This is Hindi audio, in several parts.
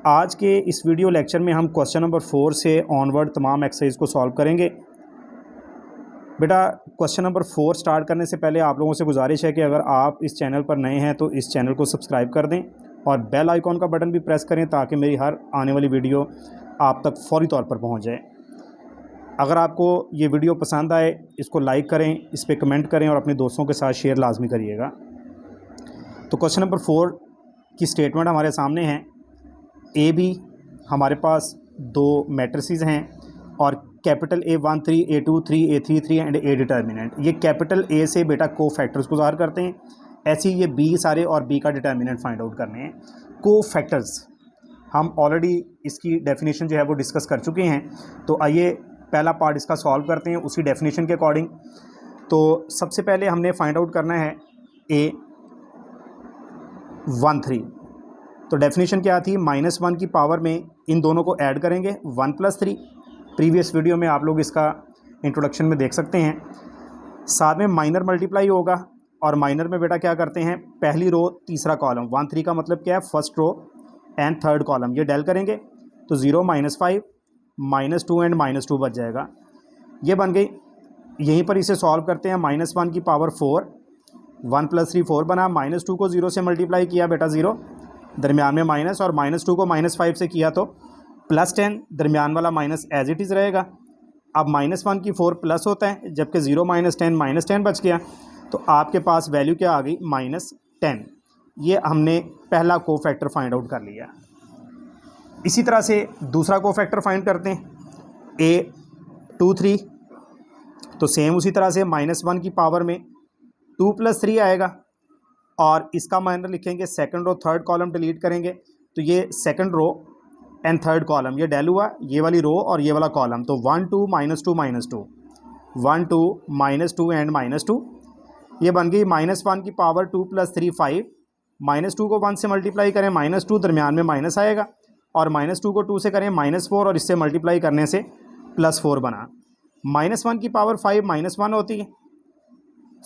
आज के इस वीडियो लेक्चर में हम क्वेश्चन नंबर 4 से ऑनवर्ड तमाम एक्सरसाइज को सॉल्व करेंगे। बेटा क्वेश्चन नंबर 4 स्टार्ट करने से पहले आप लोगों से गुजारिश है कि अगर आप इस चैनल पर नए हैं तो इस चैनल को सब्सक्राइब कर दें और बेल आइकॉन का बटन भी प्रेस करें ताकि मेरी हर आने वाली वीडियो आप तक फौरी तौर पर पहुंच जाए। अगर आपको ये वीडियो पसंद आए इसको लाइक करें, इस पर कमेंट करें और अपने दोस्तों के साथ शेयर लाजमी करिएगा। तो क्वेश्चन नंबर 4 की स्टेटमेंट हमारे सामने है। ए बी हमारे पास दो मैट्रिसेस हैं और capital A1 3, A2 3, A3 3 and A determinant. ये कैपिटल ए से बेटा को फैक्टर्स को ज़ाहिर करते हैं, ऐसे ही ये बी सारे और बी का डिटर्मिनेंट फाइंड आउट करने हैं। को फैक्टर्स हम ऑलरेडी इसकी डेफिनेशन जो है वो डिस्कस कर चुके हैं, तो आइए पहला पार्ट इसका सॉल्व करते हैं उसी डेफिनेशन के अकॉर्डिंग। तो सबसे पहले हमने फाइंड आउट करना है A1 3। तो डेफिनेशन क्या थी, -1 की पावर में इन दोनों को ऐड करेंगे 1 + 3। प्रीवियस वीडियो में आप लोग इसका इंट्रोडक्शन में देख सकते हैं। साथ में माइनर मल्टीप्लाई होगा और माइनर में बेटा क्या करते हैं, पहली रो तीसरा कॉलम 1 3 का मतलब क्या है, first row and third column ये डेल करेंगे तो 0 -5 -2 एंड -2 बच जाएगा। ये बन गई। यहीं पर इसे सॉल्व करते हैं। -1 की पावर 4, 1 + 3 4 बना, -2 को 0 से मल्टीप्लाई किया बेटा 0, दरमियान में माइनस, और -2 को -5 से किया तो +10, दरमियान वाला माइनस एज इट इज़ रहेगा। अब -1 की 4 प्लस होता है, जबकि 0 - 10 बच गया, तो आपके पास वैल्यू क्या आ गई, -10। ये हमने पहला को फैक्टर फाइंड आउट कर लिया। इसी तरह से दूसरा को फैक्टर फाइंड करते हैं, A2 3। तो सेम उसी तरह से -1 की पावर में 2 + 3 आएगा और इसका माइनर लिखेंगे, second row third column delete करेंगे तो ये second row and third column ये डेल हुआ, ये वाली रो और ये वाला कॉलम, तो 1 2 -2 -2 1 2 -2 एंड -2। ये बन गई। -1 की पावर 2 + 3 5, -2 को 1 से मल्टीप्लाई करें -2, दरमियान में माइनस आएगा, और -2 को 2 से करें -4 और इससे मल्टीप्लाई करने से +4 बना। -1 की पावर 5 -1 होती है,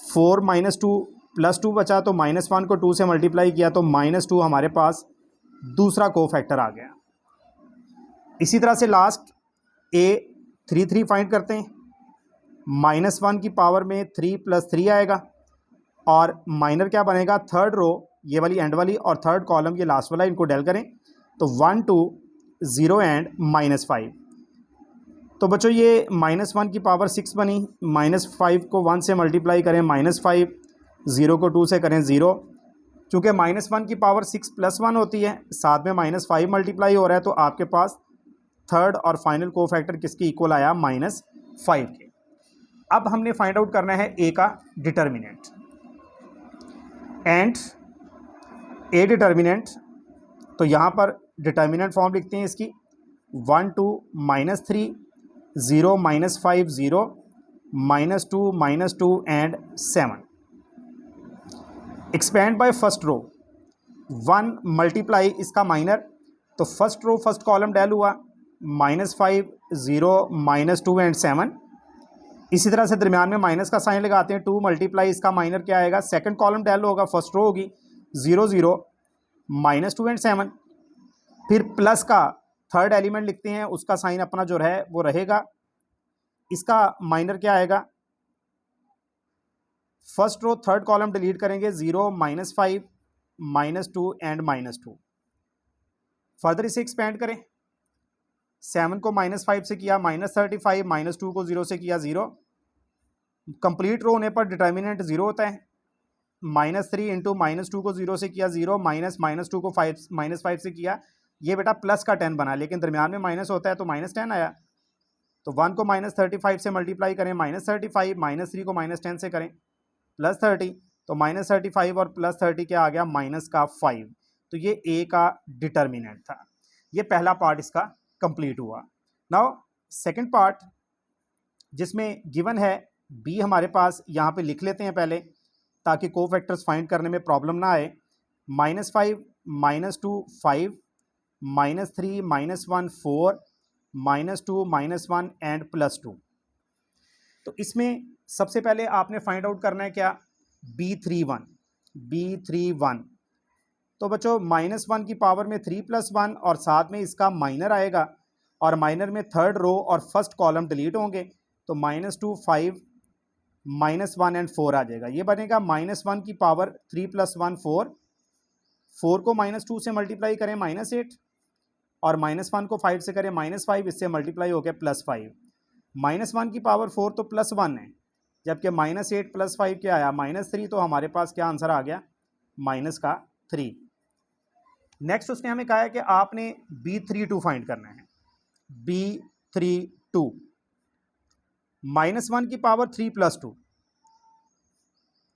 4 -2 +2 बचा, तो -1 को 2 से मल्टीप्लाई किया तो -2 हमारे पास दूसरा को फैक्टर आ गया। इसी तरह से लास्ट A3 3 फाइंड करते हैं। -1 की पावर में 3 + 3 आएगा और माइनर क्या बनेगा, थर्ड रो ये वाली एंड वाली और थर्ड कॉलम ये लास्ट वाला, इनको डेल करें तो 1 2 0 एंड -5। तो बच्चों ये -1 की पावर 6 बनी, -5 को 1 से मल्टीप्लाई करें -5, 0 को 2 से करें 0। चूँकि -1 की पावर 6 + 1 होती है, साथ में -5 मल्टीप्लाई हो रहा है, तो आपके पास थर्ड और फाइनल को फैक्टर किसके इक्वल आया, -5 के। अब हमने फाइंड आउट करना है ए का डिटर्मिनेंट एंड ए डिटर्मिनेंट। तो यहाँ पर डिटर्मिनेंट फॉर्म लिखते हैं इसकी, 1 2 -3 0 -5 0 -2 -2 and 7। Expand by first row, 1 multiply इसका माइनर, तो first row first column del हुआ, -5 0 -2 एंड 7। इसी तरह से दरमियान में माइनस का साइन लगाते हैं, 2 मल्टीप्लाई इसका माइनर क्या आएगा, सेकंड कॉलम डेल होगा, फर्स्ट रो होगी 0 0 -2 एंड 7। फिर प्लस का थर्ड एलिमेंट लिखते हैं, उसका साइन अपना जो है वो रहेगा, इसका माइनर क्या आएगा, first row third column delete करेंगे, 0 -5 -2 एंड -2। फर्दर इसे एक्सपेंड करें, 7 को -5 से किया -35, -2 को 0 से किया 0। कंप्लीट रो होने पर डिटर्मिनेंट 0 होता है। -3 इंटू -2 को 0 से किया 0, -2 को -5 से किया, ये बेटा प्लस का 10 बना, लेकिन दरमियान में माइनस होता है तो -10 आया। तो 1 को -35 से मल्टीप्लाई करें -35, -3 को -10 से करें +30, तो -35 और +30 क्या आ गया, -5। तो ये ए का डिटर्मिनेंट था। ये पहला पार्ट इसका कंप्लीट हुआ। नाउ सेकंड पार्ट जिसमें गिवन है बी, हमारे पास यहाँ पे लिख लेते हैं पहले ताकि को फैक्टर्स फाइंड करने में प्रॉब्लम ना आए। -5 -2 5 -3 -1 4 -2 -1 एंड +2। तो इसमें सबसे पहले आपने फाइंड आउट करना है क्या, B31। तो बच्चों -1 की पावर में 3 + 1 और साथ में इसका माइनर आएगा और माइनर में थर्ड रो और फर्स्ट कॉलम डिलीट होंगे, तो -2 5 -1 एंड 4 आ जाएगा। ये बनेगा -1 की पावर 3 + 1 4, 4 को -2 से मल्टीप्लाई करें -8 और -1 को 5 से करें -5, इससे मल्टीप्लाई हो गया +5। -1 की पावर 4 तो +1 है, जबकि -8 + 5 क्या आया -3, तो हमारे पास क्या आंसर आ गया -3। नेक्स्ट उसने हमें कहा है कि आपने B32 फाइंड करना है। B32 -1 की power 3 + 2,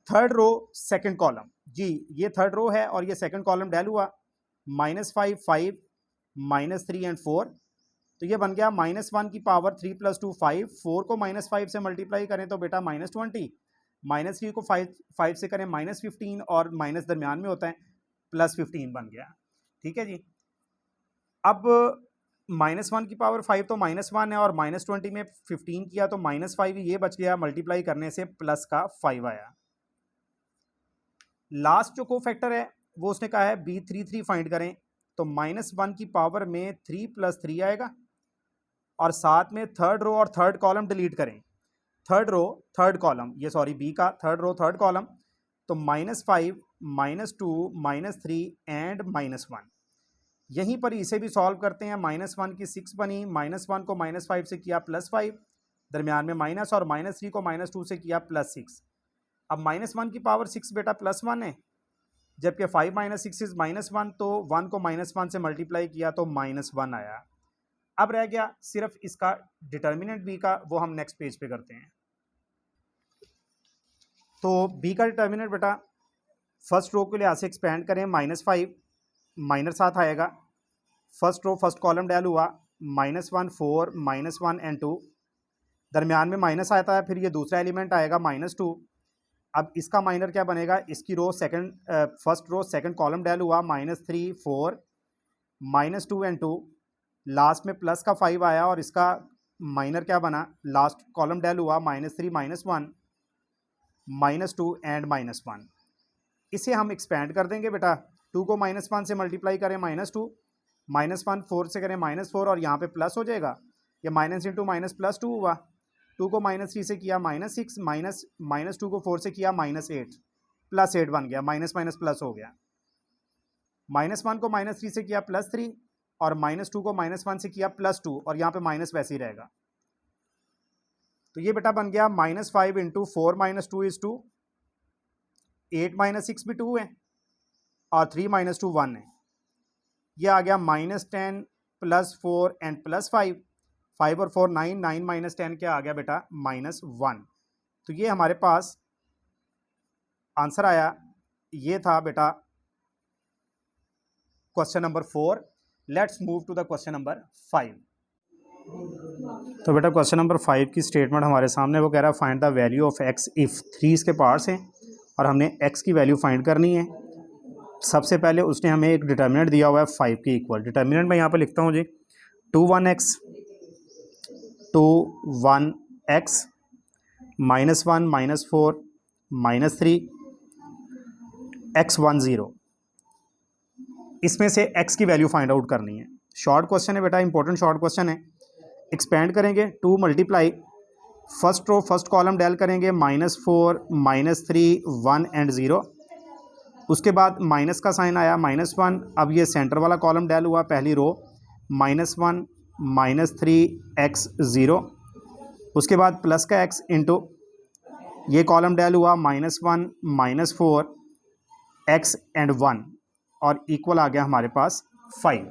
third row second column, जी ये थर्ड रो है और ये सेकंड कॉलम डेल हुआ, -5 5 -3 एंड 4, तो ये बन गया -1 की पावर 3 + 2 5, 4 को -5 से मल्टीप्लाई करें तो बेटा -20, -3 को 5 से करें -15 और माइनस दरमियान में होता है, +15 बन गया। ठीक है जी। अब -1 की पावर 5 तो -1 है और -20 में 15 किया तो -5 ये बच गया, मल्टीप्लाई करने से प्लस का 5 आया। लास्ट जो कोफैक्टर है वो उसने कहा है B33 फाइंड करें, तो -1 की पावर में 3 + 3 आएगा और साथ में थर्ड रो और थर्ड कॉलम डिलीट करें, थर्ड रो थर्ड कॉलम, ये सॉरी B का थर्ड रो थर्ड कॉलम, तो -5 -2 -3 एंड -1। यहीं पर इसे भी सॉल्व करते हैं, -1 की 6 बनी, -1 को -5 से किया +5, दरमियान में माइनस, और -3 को -2 से किया +6। अब -1 की पावर 6 बेटा +1 है, जबकि 5 - 6 इज -1, तो 1 को -1 से मल्टीप्लाई किया तो -1 आया। अब रह गया सिर्फ इसका डिटर्मिनेंट B का, वो हम नेक्स्ट पेज पे करते हैं। तो B का डिटर्मिनेंट बेटा फर्स्ट रो के लिहाज से एक्सपेंड करें, -5 माइनर साथ आएगा, first row first column del हुआ, -1 4 -1 एंड 2, दरमियान में माइनस आता है, फिर ये दूसरा एलिमेंट आएगा -2। अब इसका माइनर क्या बनेगा, इसकी row second first row second column del हुआ, -3 4 -2 एंड 2, लास्ट में प्लस का 5 आया और इसका माइनर क्या बना, लास्ट कॉलम डेल हुआ, -3 -1 -2 एंड -1। इसे हम एक्सपेंड कर देंगे बेटा, 2 को -1 से मल्टीप्लाई करें -2, -1 4 से करें -4 और यहाँ पे प्लस हो जाएगा, ये माइनस इंटू माइनस +2 हुआ, 2 को -3 से किया -6, -2 को 4 से किया -8, +8 बन गया, माइनस माइनस प्लस हो गया, -1 को -3 से किया +3 और -2 को -1 से किया +2 और यहाँ पे माइनस वैसे ही रहेगा, तो ये बेटा बन गया -5 इंटू 4 - 2 इज 2, 8 - 6 भी 2 है और 3 - 2 1 है, ये आ गया -10 +4 एंड +5, 5 और 4 9, 9 - 10 क्या आ गया बेटा -1। तो ये हमारे पास आंसर आया, ये था बेटा question number 4। Let's move to the question number 5। तो बेटा क्वेश्चन नंबर 5 की स्टेटमेंट हमारे सामने, वो कह रहा है find the value of x if 3 इसके पार्ट्स हैं और हमने x की वैल्यू फाइंड करनी है। सबसे पहले उसने हमें एक डिटर्मिनेंट दिया हुआ है 5 के इक्वल, डिटर्मिनेंट मैं यहाँ पे लिखता हूँ जी, 2 1x -1 -4 -3 x 1 0, इसमें से x की वैल्यू फाइंड आउट करनी है। शॉर्ट क्वेश्चन है बेटा, इंपॉर्टेंट शॉर्ट क्वेश्चन है। एक्सपेंड करेंगे, 2 multiply first row first column del करेंगे, -4 -3 1 एंड 0, उसके बाद माइनस का साइन आया -1, अब ये सेंटर वाला कॉलम डेल हुआ, पहली रो -1 -3 x 0, उसके बाद प्लस का x इंटू ये कॉलम डेल हुआ, -1 -4 x एंड 1 और इक्वल आ गया हमारे पास 5।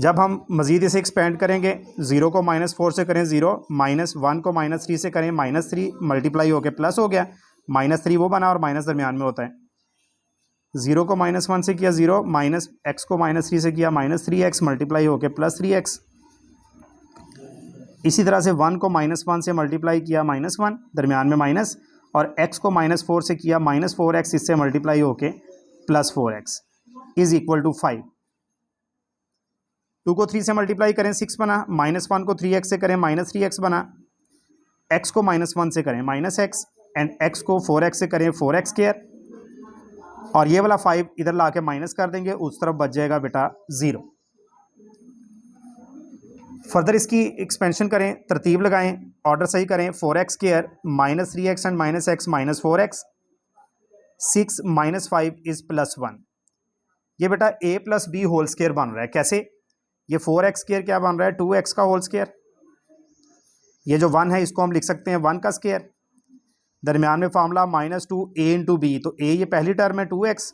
जब हम मज़ीद इसे एक्सपेंड करेंगे, 0 को -4 से करें 0, -1 को -3 से करें -3, मल्टीप्लाई हो गया प्लस हो गया, -3 वो बना और माइनस दरमियान में होता है, 0 को -1 से किया 0, -x को -3 से किया -3x, मल्टीप्लाई हो गया +3x। इसी तरह से 1 को -1 से मल्टीप्लाई किया -1, दरमियान में माइनस, और x को -4 से किया -4x, इससे मल्टीप्लाई होके +4x इज़ इक्वल टू 5। 2 को 3 से मल्टीप्लाई करें 6 बना, -1 को 3x से करें -3x बना, x को -1 से करें -x एंड x को 4x से करें 4x स्क्वायर, और ये वाला 5 इधर ला के माइनस कर देंगे, उस तरफ बच जाएगा बेटा 0। फर्दर इसकी एक्सपेंशन करें, तरतीब लगाएं, ऑर्डर सही करें। 4x² minus 3x and minus x minus 4x, 6 minus 5 is +1। ये बेटा a plus b whole square बन रहा है। कैसे? ये 4x² क्या बन रहा है? 2x का होल स्क्वायर। ये जो 1 है इसको हम लिख सकते हैं 1 का स्क्वायर। दरमियान में फार्मूला -2 a इंटू बी, तो a ये पहली टर्म है 2x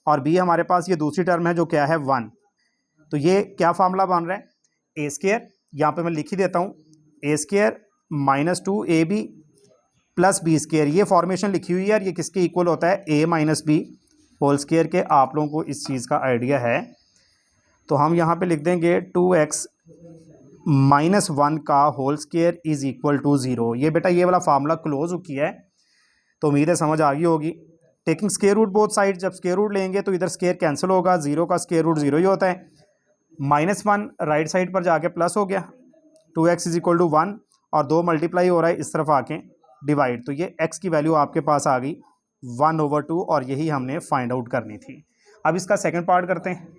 और b हमारे पास ये दूसरी टर्म है जो क्या है 1। तो ये क्या फार्मूला बन रहा है? a², यहाँ पे मैं लिख ही देता हूँ, a² -2ab प्लस b²। ये फॉर्मेशन लिखी हुई है यार, ये किसके इक्वल होता है? a minus b whole square के। आप लोगों को इस चीज़ का आइडिया है तो हम यहाँ पे लिख देंगे 2x माइनस 1 का whole square is equal to 0। ये बेटा ये वाला फार्मूला क्लोज हो किया है, तो उम्मीद है समझ आ गई होगी। Taking square root both side, जब स्क्वायर रूट लेंगे तो इधर स्क्वायर कैंसिल होगा, 0 का स्क्वायर रूट 0 ही होता है। -1 राइट साइड पर जाके प्लस हो गया, 2x इज इक्वल टू 1 और 2 मल्टीप्लाई हो रहा है इस तरफ आके डिवाइड, तो ये x की वैल्यू आपके पास आ गई 1/2 और यही हमने फाइंड आउट करनी थी। अब इसका सेकंड पार्ट करते हैं।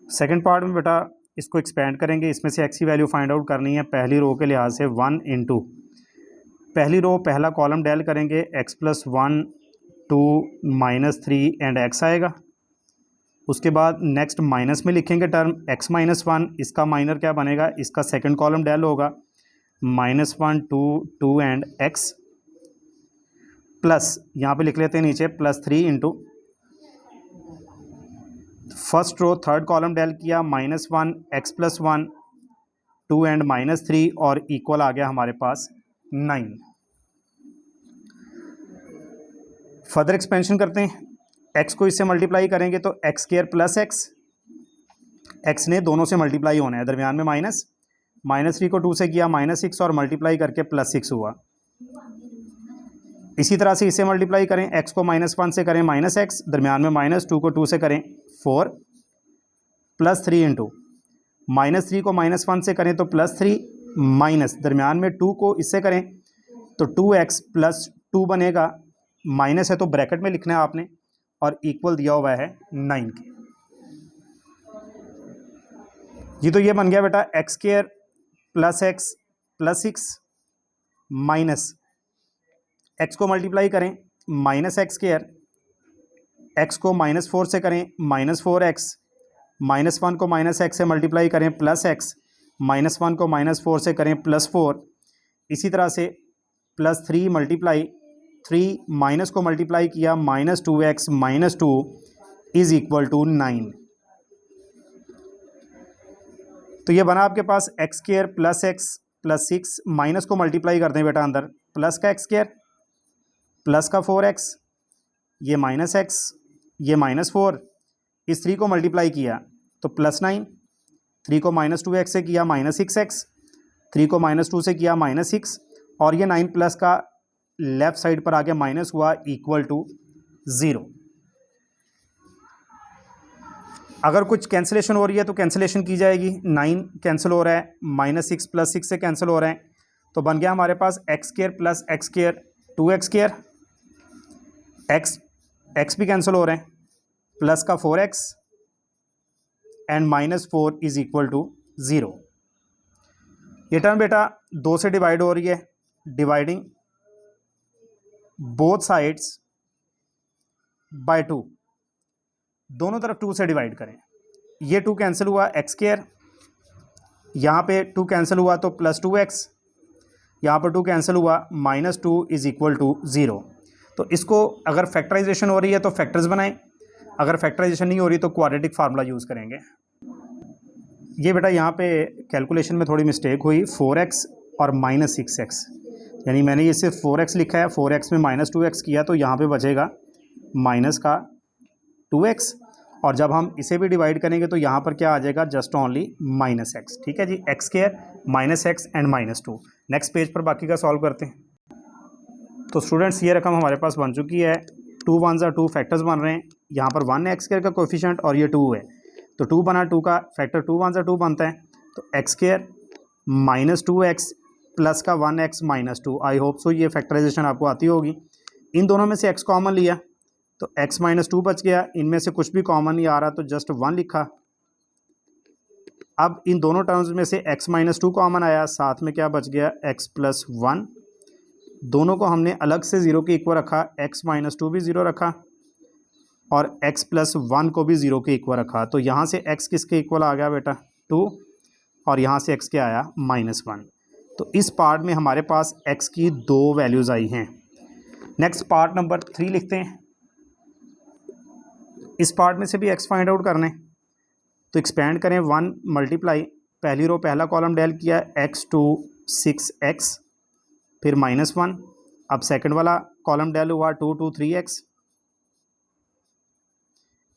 सेकंड पार्ट में बेटा इसको एक्सपेंड करेंगे, इसमें से x की वैल्यू फाइंड आउट करनी है। पहली रो के लिहाज से 1 इंटू पहली रो पहला कॉलम डेल करेंगे, x + 1 2 -3 एंड x आएगा। उसके बाद नेक्स्ट माइनस में लिखेंगे टर्म x - 1, इसका माइनर क्या बनेगा? इसका सेकंड कॉलम डेल होगा -1 2 2 एंड x प्लस यहाँ पे लिख लेते हैं नीचे +3 into first row third column del किया -1 x + 1 2 एंड -3 और इक्वल आ गया हमारे पास 9। फर्दर एक्सपेंशन करते हैं, x को इससे मल्टीप्लाई करेंगे तो x² प्लस x ने दोनों से मल्टीप्लाई होना है, दरमियान में माइनस, -3 को 2 से किया -6 और मल्टीप्लाई करके +6 हुआ। इसी तरह से इसे मल्टीप्लाई करें, x को -1 से करें -x, दरमियान में -2 को 2 से करें 4 +3 इंटू -3 को -1 से करें तो +3 माइनस दरमियान में 2 को इससे करें तो 2x + 2 बनेगा, माइनस है तो ब्रैकेट में लिखना है आपने और इक्वल दिया हुआ है 9 के। जी तो ये बन गया बेटा x² plus x plus 6 minus x को मल्टीप्लाई करें -x², x को -4 से करें -4x, -1 को -x से मल्टीप्लाई करें +x, -1 को -4 से करें +4। इसी तरह से +3 मल्टीप्लाई 3 माइनस को मल्टीप्लाई किया -2x - 2 इज इक्वल टू 9। तो ये बना आपके पास x² plus x plus 6, minus को मल्टीप्लाई करते हैं बेटा अंदर, प्लस का x² प्लस का 4x, ये -x, ये -4, इस 3 को मल्टीप्लाई किया तो +9, 3 को -2x से किया -6x, 3 को -2 से किया -6 और ये 9 प्लस का लेफ्ट साइड पर आके माइनस हुआ इक्वल टू 0। अगर कुछ कैंसिलेशन हो रही है तो कैंसिलेशन की जाएगी, 9 कैंसिल हो रहा है, -6 + 6 से कैंसिल हो रहे हैं, तो बन गया हमारे पास x² plus x², 2x², x भी कैंसिल हो रहे हैं, प्लस का 4x and -4 is equal to 0। ये टर्म बेटा 2 से डिवाइड हो रही है, डिवाइडिंग बोथ साइड्स बाय 2, दोनों तरफ 2 से डिवाइड करें। ये 2 कैंसिल हुआ, x², यहाँ पे 2 कैंसिल हुआ तो +2x, यहाँ पर 2 कैंसिल हुआ -2 इज इक्वल टू 0। तो इसको अगर फैक्टराइजेशन हो रही है तो फैक्टर्स बनाएं, अगर फैक्टराइजेशन नहीं हो रही तो क्वाड्रेटिक फार्मूला यूज़ करेंगे। ये बेटा यहाँ पे कैलकुलेशन में थोड़ी मिस्टेक हुई, 4x और -6x, यानी मैंने ये सिर्फ 4x लिखा है, 4x में -2x किया तो यहाँ पे बचेगा माइनस का 2x और जब हम इसे भी डिवाइड करेंगे तो यहाँ पर क्या आ जाएगा? Just only -x। ठीक है जी, x² -x and -2। Next page पर बाकी का सॉल्व करते हैं। तो स्टूडेंट्स ये रकम हमारे पास बन चुकी है, 2 1 2 फैक्टर्स बन रहे हैं, यहाँ पर 1 है x² का कोफिशिएंट और ये 2 है, तो 2 बना, 2 का फैक्टर 2 1 2 बनता है, तो x² -2x प्लस का 1x - 2। आई होप सो ये फैक्टराइजेशन आपको आती होगी। इन दोनों में से x कॉमन लिया तो x माइनस टू बच गया, इनमें से कुछ भी कॉमन नहीं आ रहा तो जस्ट 1 लिखा। अब इन दोनों टर्म्स में से x माइनस टू कॉमन आया, साथ में क्या बच गया x प्लस 1। दोनों को हमने अलग से 0 के इक्वल रखा, x माइनस टू भी 0 रखा और x प्लस 1 को भी 0 के इक्वल रखा। तो यहाँ से x किसके इक्वल आ गया बेटा 2 और यहाँ से x क्या आया -1। तो इस पार्ट में हमारे पास x की 2 वैल्यूज़ आई हैं। नेक्स्ट पार्ट नंबर 3 लिखते हैं। इस पार्ट में से भी x फाइंड आउट करने, तो एक्सपेंड करें 1 मल्टीप्लाई, पहली रो पहला कॉलम डेल किया x टू 6x फिर -1। अब सेकंड वाला कॉलम डेल हुआ 2 टू 3x,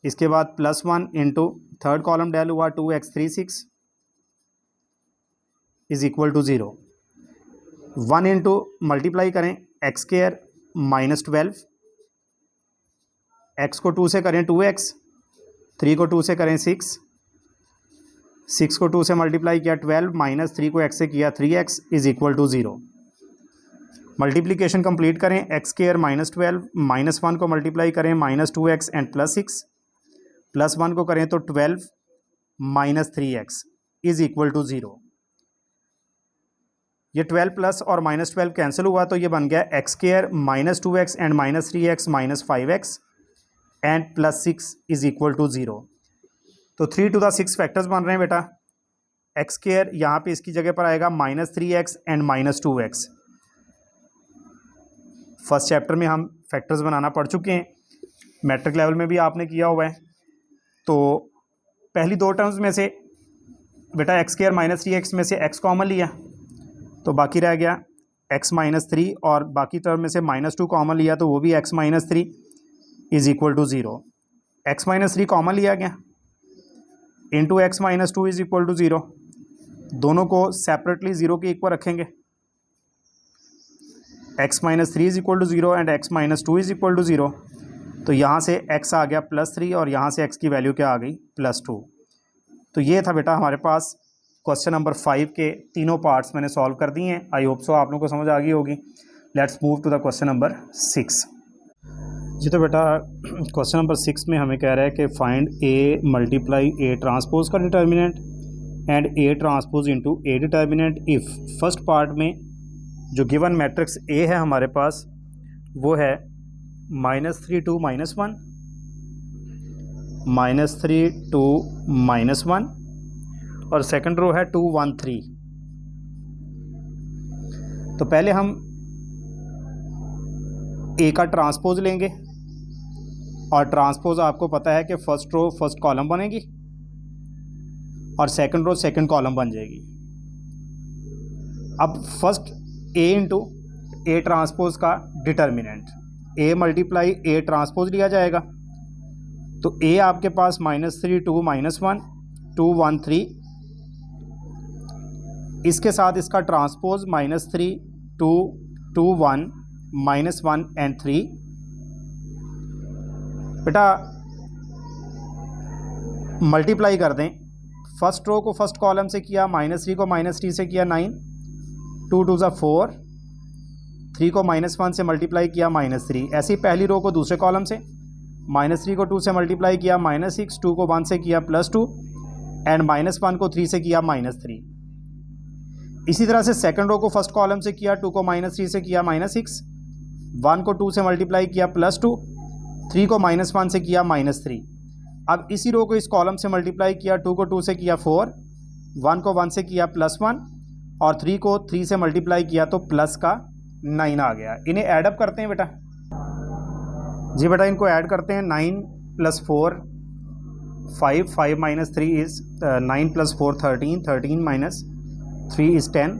इसके बाद +1 इंटू थर्ड कॉलम डेल हुआ 2x 3 6 is equal to 0। 1 into multiply करें x स्क्वायर -12, x को 2 से करें 2x, 3 को 2 से करें 6, 6 को 2 से मल्टीप्लाई किया 12, -3 को x से किया 3x is equal to 0। Multiplication complete करें, x स्क्वायर -12 -1 को मल्टीप्लाई करें -2x एंड +6, +1 को करें तो 12 -3x इज इक्वल टू 0। ये 12 प्लस और -12 कैंसिल हुआ तो ये बन गया x square -2x and -3x -5x and +6 is equal to 0। तो 3 टू द 6 फैक्टर्स बन रहे हैं बेटा। x स्क्वायर यहाँ पे इसकी जगह पर आएगा -3x and -2x। First chapter में हम फैक्टर्स बनाना पढ़ चुके हैं, मैट्रिक लेवल में भी आपने किया हुआ है। तो पहली 2 टर्म्स में से बेटा x स्क्वायर -3x में से x कॉमन लिया तो बाकी रह गया x -3 और बाकी टर्म में से -2 कॉमन लिया तो वो भी x -3 is equal to 0। x -3 common लिया गया into x -2 is equal to 0। दोनों को सेपरेटली 0 के इक्वल रखेंगे, x -3 is equal to 0 and x -2 is equal to 0। तो यहाँ से x आ गया +3 और यहाँ से x की वैल्यू क्या आ गई +2। तो ये था बेटा हमारे पास क्वेश्चन नंबर 5 के तीनों पार्ट्स मैंने सॉल्व कर दिए हैं। आई होप सो आप लोगों को समझ आ गई होगी। Let's move to the question number 6। जी तो बेटा क्वेश्चन नंबर 6 में हमें कह रहा है कि find A multiply A transpose का determinant and A transpose into A determinant if. First part में जो गिवन मैट्रिक्स A है हमारे पास वो है -3 2 -1, -3 2 -1 और सेकंड रो है 2 1 3। तो पहले हम A का ट्रांसपोज लेंगे और ट्रांसपोज आपको पता है कि फर्स्ट रो फर्स्ट कॉलम बनेगी और सेकंड रो सेकंड कॉलम बन जाएगी। अब first A into A transpose का determinant A multiply A transpose लिया जाएगा। तो A आपके पास -3 2 -1 2 1 3, इसके साथ इसका ट्रांसपोज -3 2 2 1 -1 एंड 3। बेटा मल्टीप्लाई कर दें, फर्स्ट रो को फर्स्ट कॉलम से किया, -3 को -3 से किया 9, 2 2 ज़ा 4, 3 को -1 से मल्टीप्लाई किया -3। ऐसी पहली रो को दूसरे कॉलम से, -3 को 2 से मल्टीप्लाई किया -6, 2 को 1 से किया +2 एंड -1 को 3 से किया -3। इसी तरह से सेकंड रो को फर्स्ट कॉलम से किया, 2 को -3 से किया -6, 1 को 2 से मल्टीप्लाई किया +2, 3 को -1 से किया -3। अब इसी रो को इस कॉलम से मल्टीप्लाई किया, 2 को 2 से किया 4, 1 को 1 से किया +1 और 3 को 3 से मल्टीप्लाई किया तो प्लस का 9 आ गया। इन्हें ऐडअप करते हैं बेटा। जी बेटा इनको ऐड करते हैं। 9 + 4 5, 5 - 3 इज़ 9 + 4 13, 13 - 3 इज़ 10,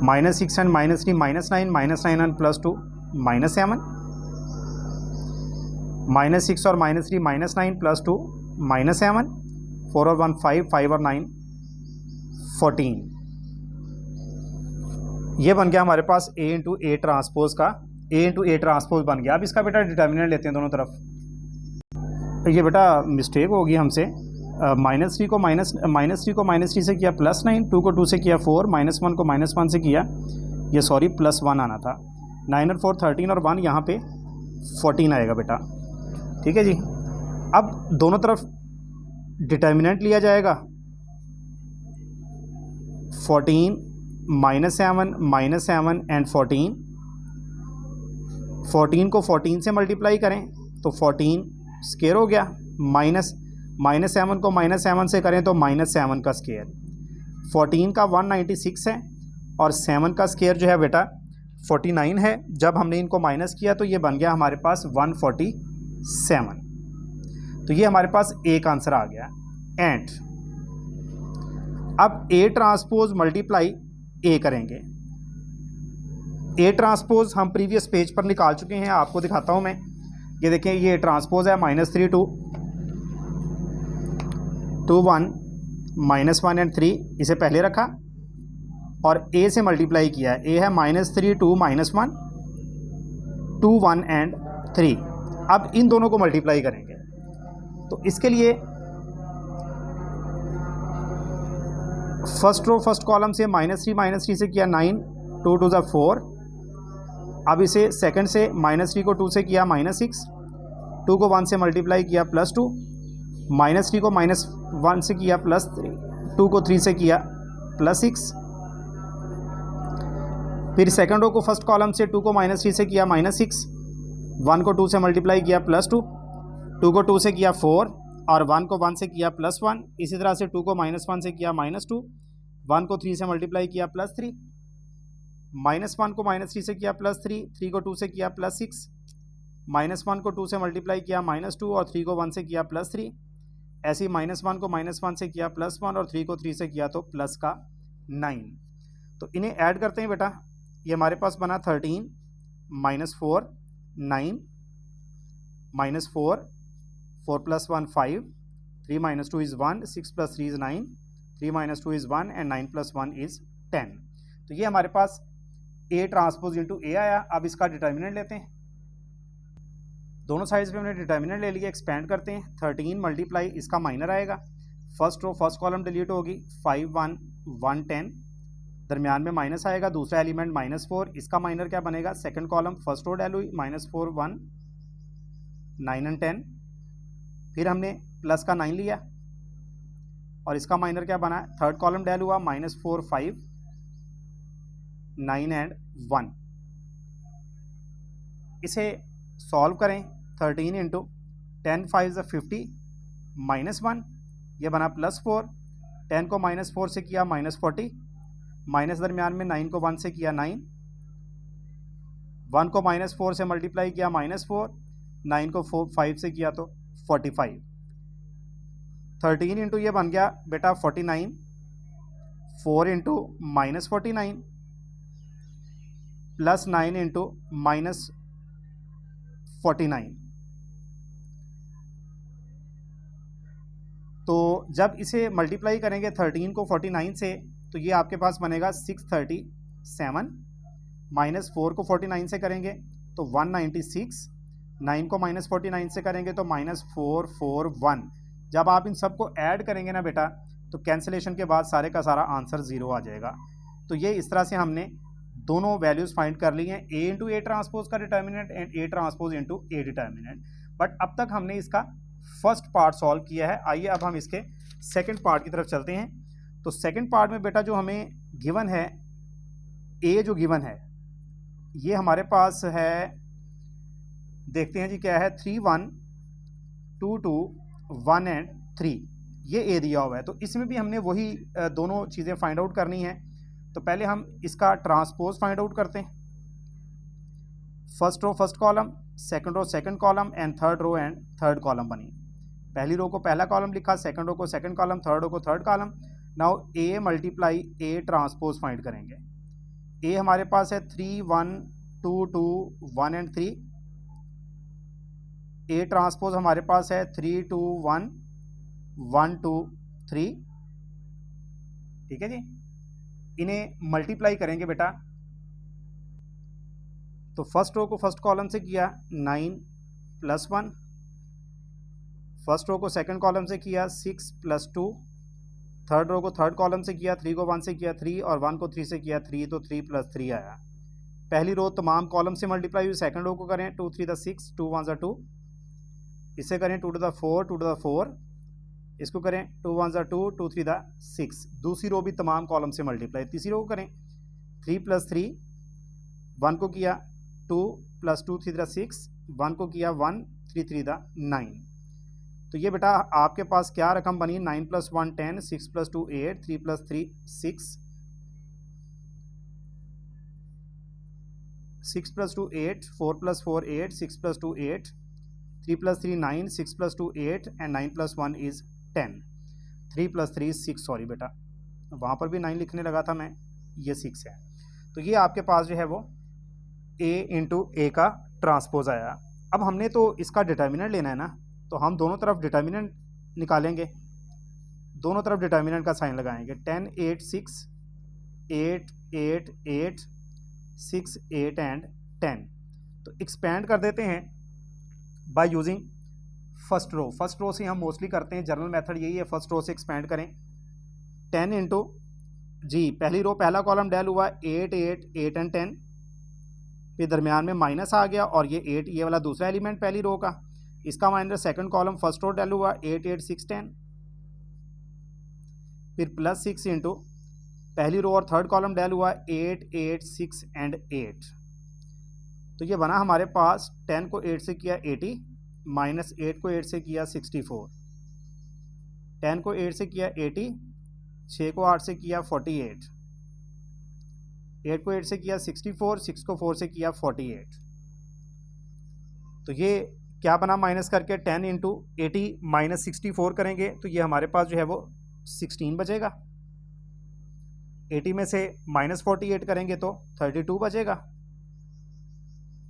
-6 and -3 -9, -9 and +2 -7, -6 और -3 -9 +2 -7, 4 और 1 5, 5 और 9 14। ये बन गया हमारे पास A इंटू A ट्रांसपोज का, A इंटू A ट्रांसपोज बन गया। अब इसका बेटा डिटर्मिनेंट लेते हैं दोनों तरफ। ये बेटा मिस्टेक होगी हमसे, -3 को -3 से किया +9, 2 को 2 से किया 4, -1 को -1 से किया, ये सॉरी +1 आना था। 9 और 4 13 और 1 यहाँ पे 14 आएगा बेटा। ठीक है जी। अब दोनों तरफ डिटर्मिनेंट लिया जाएगा, 14 -7 एंड 14 को 14 से मल्टीप्लाई करें तो 14 स्क्वायर हो गया, -7 को -7 से करें तो -7 का स्क्वायर। 14 का 196 है और 7 का स्क्वायर जो है बेटा 49 है। जब हमने इनको माइनस किया तो ये बन गया हमारे पास 147। तो ये हमारे पास एक आंसर आ गया। एंड अब A ट्रांसपोज मल्टीप्लाई A करेंगे। A ट्रांसपोज हम प्रीवियस पेज पर निकाल चुके हैं, आपको दिखाता हूं मैं। ये देखें, ये ट्रांसपोज है -3 2 2 1 -1 एंड 3, इसे पहले रखा और A से मल्टीप्लाई किया है। A है -3 2 -1 2 1 एंड 3। अब इन दोनों को मल्टीप्लाई करेंगे तो इसके लिए फर्स्ट रो फर्स्ट कॉलम से -3 से किया 9, 2 2 ज़ा 4। अब इसे सेकंड से -3 को 2 से किया -6, 2 को 1 से मल्टीप्लाई किया +2, -3 को -1 से किया +3, 2 को 3 से किया +6। फिर सेकंड रो को फर्स्ट कॉलम से 2 को -3 से किया -6, 1 को 2 से मल्टीप्लाई किया +2, 2 को 2 से किया 4 और 1 को 1 से किया +1। इसी तरह से 2 को -1 से किया -2, 1 को 3 से मल्टीप्लाई किया +3, -1 को -3 से किया +3, 3 को 2 से किया +6, -1 को 2 से मल्टीप्लाई किया -2 और 3 को 1 से किया +3। ऐसे ही -1 को -1 से किया +1 और 3 को 3 से किया तो प्लस का 9। तो इन्हें ऐड करते हैं बेटा। ये हमारे पास बना 13 -4 9 -4 4 + 1 5, 3 - 2 is 1, 6 + 3 is 9, 3 - 2 is 1 and 9 + 1 is 10। तो ये हमारे पास A ट्रांसपोज इंटू A आया। अब इसका डिटर्मिनेंट लेते हैं। दोनों साइड्स पे हमने डिटर्मिनेंट ले लिया, एक्सपेंड करते हैं। 13 मल्टीप्लाई इसका माइनर आएगा, first row first column delete होगी, 5 1 1 10, दरमियान में माइनस आएगा, दूसरा एलिमेंट -4, इसका माइनर क्या बनेगा, second column first row del हुई, -4 1 9 एंड 10। फिर हमने प्लस का 9 लिया और इसका माइनर क्या बना, थर्ड कॉलम डेल हुआ, -4 5 9 एंड 1। इसे सॉल्व करें। 13 इंटू 10 5 = 50 -1, ये बना +4। 10 को -4 से किया -40, माइनस दरमियान में 9 को 1 से किया 9, 1 को -4 से मल्टीप्लाई किया -4, 9 को 5 से किया तो 45। 13 इंटू ये बन गया बेटा 49, 4 इंटू -49 प्लस 9 इंटू -49। तो जब इसे मल्टीप्लाई करेंगे 13 को 49 से तो ये आपके पास बनेगा 637, -4 को 49 से करेंगे तो 196, 9 को -49 से करेंगे तो -441। जब आप इन सबको ऐड करेंगे ना बेटा तो कैंसिलेशन के बाद सारे का सारा आंसर 0 आ जाएगा। तो ये इस तरह से हमने दोनों वैल्यूज़ फाइंड कर ली हैं, A इंटू A ट्रांसपोज का determinant and A transpose into A determinant. But अब तक हमने इसका फर्स्ट पार्ट सॉल्व किया है। आइए अब हम इसके सेकंड पार्ट की तरफ चलते हैं। तो सेकंड पार्ट में बेटा जो हमें गिवन है, A जो गिवन है ये हमारे पास है, देखते हैं जी क्या है, 3 1 2 2 1 एंड 3, ये A दिया हुआ है। तो इसमें भी हमने वही दोनों चीज़ें फाइंड आउट करनी है। तो पहले हम इसका ट्रांसपोज फाइंड आउट करते हैं। First row first column, second row second column and third row and third column बनी। पहली रो को पहला कॉलम लिखा, सेकंड रो को सेकंड कॉलम, थर्ड रो को third column. Now A multiply A transpose find करेंगे। A हमारे पास है 3 1 2 2 1 एंड 3। A ट्रांसपोज हमारे पास है 3 2 1 1 2 3। ठीक है जी। इन्हें मल्टीप्लाई करेंगे बेटा। तो फर्स्ट रो को फर्स्ट कॉलम से किया 9 + 1, फर्स्ट रो को सेकंड कॉलम से किया 6 + 2, थर्ड रो को थर्ड कॉलम से किया 3 को 1 से किया 3 और 1 को 3 से किया 3 तो 3 + 3 आया। पहली रो तमाम कॉलम से मल्टीप्लाई हुई, सेकंड रो को करें 2 3 6, 2 1 2, इसे करें 2 4, 2 4, इसको करें 2 1 2, 2 3 6। दूसरी रो भी तमाम कॉलम से मल्टीप्लाई। तीसरी रो को करें 3 + 3, 1 को किया 2 + 2 3 6, 1 को किया 1, 3 3 9। तो ये बेटा आपके पास क्या रकम बनी, 9 + 1 10, 6 + 2 8, 3 + 3 6, 6 + 2 8, 4 + 4 8, 6 + 2 8, 3 + 3 9, 6 + 2 8 and 9 + 1 is 10, 3 + 3 6। सॉरी बेटा वहाँ पर भी 9 लिखने लगा था मैं, ये 6 है। तो ये आपके पास जो है वो a × a का ट्रांसपोज आया। अब हमने तो इसका डिटर्मिनेंट लेना है ना, तो हम दोनों तरफ डिटर्मिनेंट निकालेंगे, दोनों तरफ डिटर्मिनेंट का साइन लगाएंगे। 10 8 6, 8 8 8, 6 8 एंड 10। तो एक्सपेंड कर देते हैं by using first row. First row से हम मोस्टली करते हैं, जनरल मेथड यही है, फर्स्ट रो से एक्सपेंड करें। 10 इंटू जी पहली रो पहला कॉलम डेल हुआ 8 8 8 एंड 10, फिर दरमियान में माइनस आ गया और ये 8 ये वाला दूसरा एलिमेंट पहली रो का, इसका minus second column first row del हुआ 8 8 6 10, फिर प्लस 6 इंटू पहली रो और थर्ड कॉलम डेल हुआ 8 8 6 एंड 8। तो ये बना हमारे पास 10 को 8 से किया 80, माइनस 8 को 8 से किया 64, 10 को 8 से किया 80, 6 को 8 से किया 48, 8 को 8 से किया 64, 6 को 4 से किया 48। तो ये क्या बना माइनस करके 10 इंटू 80 माइनस 64 करेंगे तो ये हमारे पास जो है वो 16 बचेगा। 80 में से माइनस 48 करेंगे तो 32 बचेगा।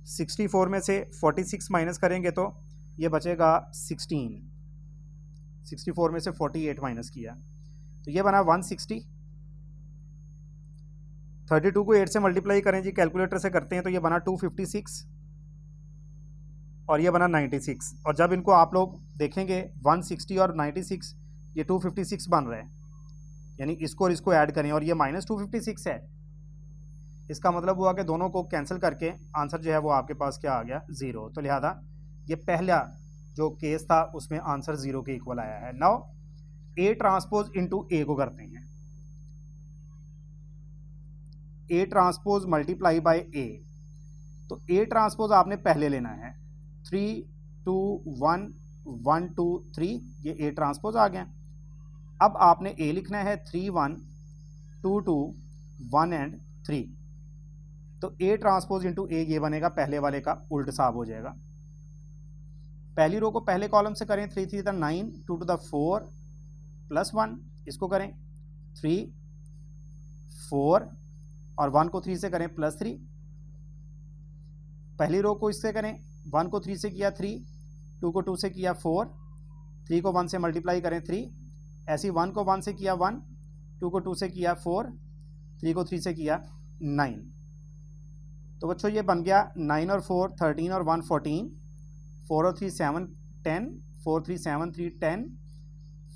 64 में से 46 माइनस करेंगे तो ये बचेगा 16। 64 में से 48 माइनस किया तो ये बना 160। 32 को 8 से मल्टीप्लाई करें जी, कैलकुलेटर से करते हैं, तो ये बना 256 और ये बना 96। और जब इनको आप लोग देखेंगे 160 और 96 ये 256 बन रहे हैं, यानी इसको और इसको ऐड करें और ये -256 है। इसका मतलब हुआ कि दोनों को कैंसिल करके आंसर जो है वो आपके पास क्या आ गया, 0। तो लिहाजा ये पहला जो केस था उसमें आंसर 0 के इक्वल आया है। Now A transpose into A को करते हैं। A transpose multiply bye A, तो A ट्रांसपोज आपने पहले लेना है। 3 2 1 1 2 3, ये A ट्रांसपोज आ गया। अब आपने A लिखना है 3 1 2 2 1 एंड 3। तो A ट्रांसपोज इंटू A ये बनेगा, पहले वाले का उल्ट साब हो जाएगा। पहली रो को पहले कॉलम से करें 3 3 9, 2 to the 4 प्लस 1, इसको करें 3 4 और 1 को 3 से करें प्लस 3। पहली रो को इससे करें, 1 को 3 से किया 3, 2 को 2 से किया 4, 3 को 1 से मल्टीप्लाई करें 3, ऐसी 1 को 1 से किया 1, 2 को 2 से किया 4, 3 को 3 से किया 9। तो बच्चों ये बन गया 9 और 4 13 और 1 14, 4 और 3 7 10, 4 3 7 3 10,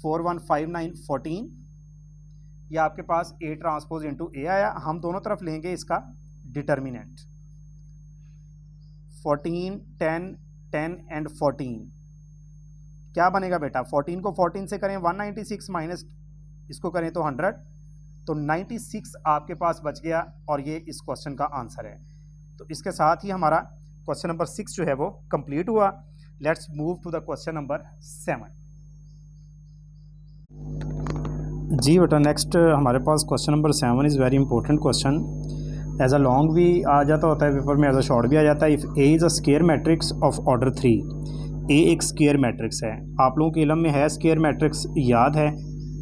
4 1 5 9 14। ये आपके पास A ट्रांसपोज इंटू A आया। हम दोनों तरफ लेंगे इसका डिटर्मिनेंट, 14 10 10 एंड 14। क्या बनेगा बेटा, 14 को 14 से करें 196 माइनस इसको करें तो 100, तो 96 आपके पास बच गया और ये इस क्वेश्चन का आंसर है। तो इसके साथ ही हमारा क्वेश्चन नंबर 6 जो है वो कंप्लीट हुआ। Let's move to the question number 7। जी बेटा नेक्स्ट हमारे पास question number 7 is very important question. As a long भी आ जाता होता है पेपर में, एज अ शॉर्ट भी आ जाता है। If A is a square matrix of order 3, A एक स्क्वायर मैट्रिक्स है। आप लोगों के इल्म में है स्क्वायर मैट्रिक्स, याद है,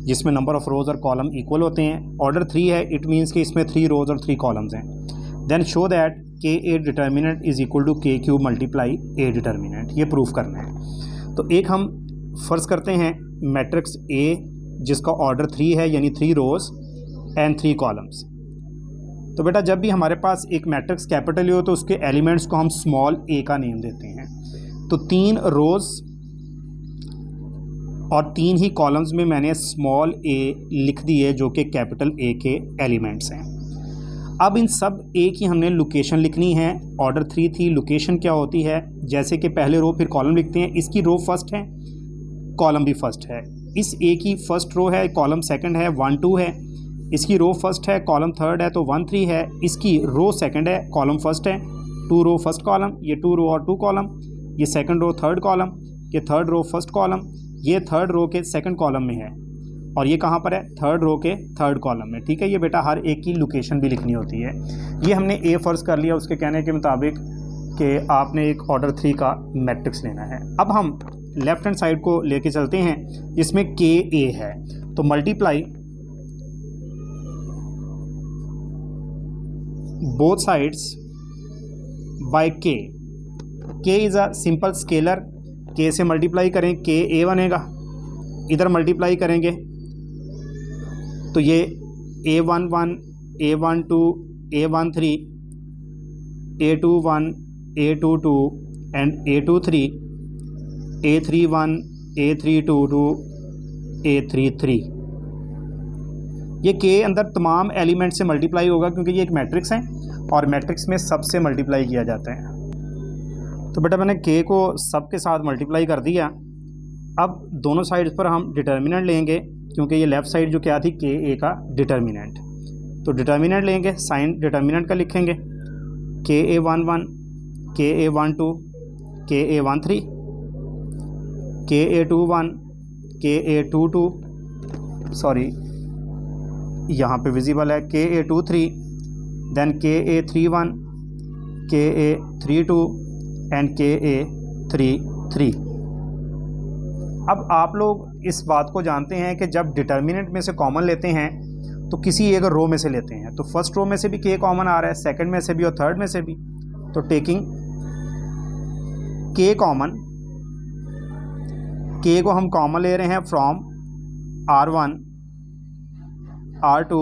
जिसमें नंबर ऑफ रोज़ और कॉलम इक्वल होते हैं। ऑर्डर 3 है, इट मीन्स कि इसमें 3 रोज़ और 3 कॉलम्स हैं। Then show that K A determinant is equal to K cube multiply A determinant, ये प्रूफ करना है। तो एक हम फ़र्ज़ करते हैं मैट्रिक्स A जिसका ऑर्डर 3 है, यानी 3 रोज़ एंड 3 कॉलम्स। तो बेटा जब भी हमारे पास एक मैट्रिक्स कैपिटल हो तो उसके एलिमेंट्स को हम स्मॉल a का नेम देते हैं। तो 3 रोज़ और 3 ही कॉलम्स में मैंने स्मॉल a लिख दिए जो कि कैपिटल A के एलिमेंट्स हैं। अब इन सब ए की हमने लोकेशन लिखनी है। ऑर्डर 3 थी, लोकेशन क्या होती है, जैसे कि पहले रो फिर कॉलम लिखते हैं। इसकी रो फर्स्ट है, कॉलम भी फर्स्ट है। इस ए की फर्स्ट रो है, कॉलम सेकंड है, 1 2 है। इसकी रो फर्स्ट है, कॉलम थर्ड है तो 1 3 है। इसकी रो सेकंड है, कॉलम फर्स्ट है, 2 रो फर्स्ट कॉलम, ये 2 रो और 2 कॉलम, ये सेकंड रो थर्ड कॉलम, ये थर्ड रो फर्स्ट कॉलम, ये थर्ड रो के सेकंड कॉलम में है और ये कहाँ पर है, थर्ड रो के थर्ड कॉलम में। ठीक है, ये बेटा हर एक की लोकेशन भी लिखनी होती है। ये हमने ए फर्ज कर लिया उसके कहने के मुताबिक कि आपने एक ऑर्डर 3 का मैट्रिक्स लेना है। अब हम लेफ्ट हैंड साइड को लेके चलते हैं जिसमें के ए है, तो मल्टीप्लाई बोथ साइड्स बाय के। के इज़ अ सिंपल स्केलर, के से मल्टीप्लाई करें के ए बनेगा, इधर मल्टीप्लाई करेंगे तो ये A11 A12 A13 A21 A22 and A23 A31 A32 A33। ये के अंदर तमाम एलिमेंट से मल्टीप्लाई होगा क्योंकि ये एक मैट्रिक्स है और मैट्रिक्स में सब से मल्टीप्लाई किया जाता है। तो बेटा मैंने के को सब के साथ मल्टीप्लाई कर दिया। अब दोनों साइड्स पर हम डिटर्मिनेंट लेंगे क्योंकि ये लेफ़्ट साइड जो क्या थी के ए का डिटर्मिनेंट, तो डिटर्मिनेंट लेंगे, साइन डिटर्मिनेंट का लिखेंगे के A11 के A12 के A13 के A21 के A22 सॉरी यहाँ पे विजिबल है के A23 देन के A31 के A32 एंड के A33। अब आप लोग इस बात को जानते हैं कि जब डिटर्मिनेंट में से कॉमन लेते हैं तो किसी एक रो में से लेते हैं, तो फर्स्ट रो में से भी के कॉमन आ रहा है, सेकंड में से भी और थर्ड में से भी, तो टेकिंग के कॉमन, के को हम कॉमन ले रहे हैं from R1 R2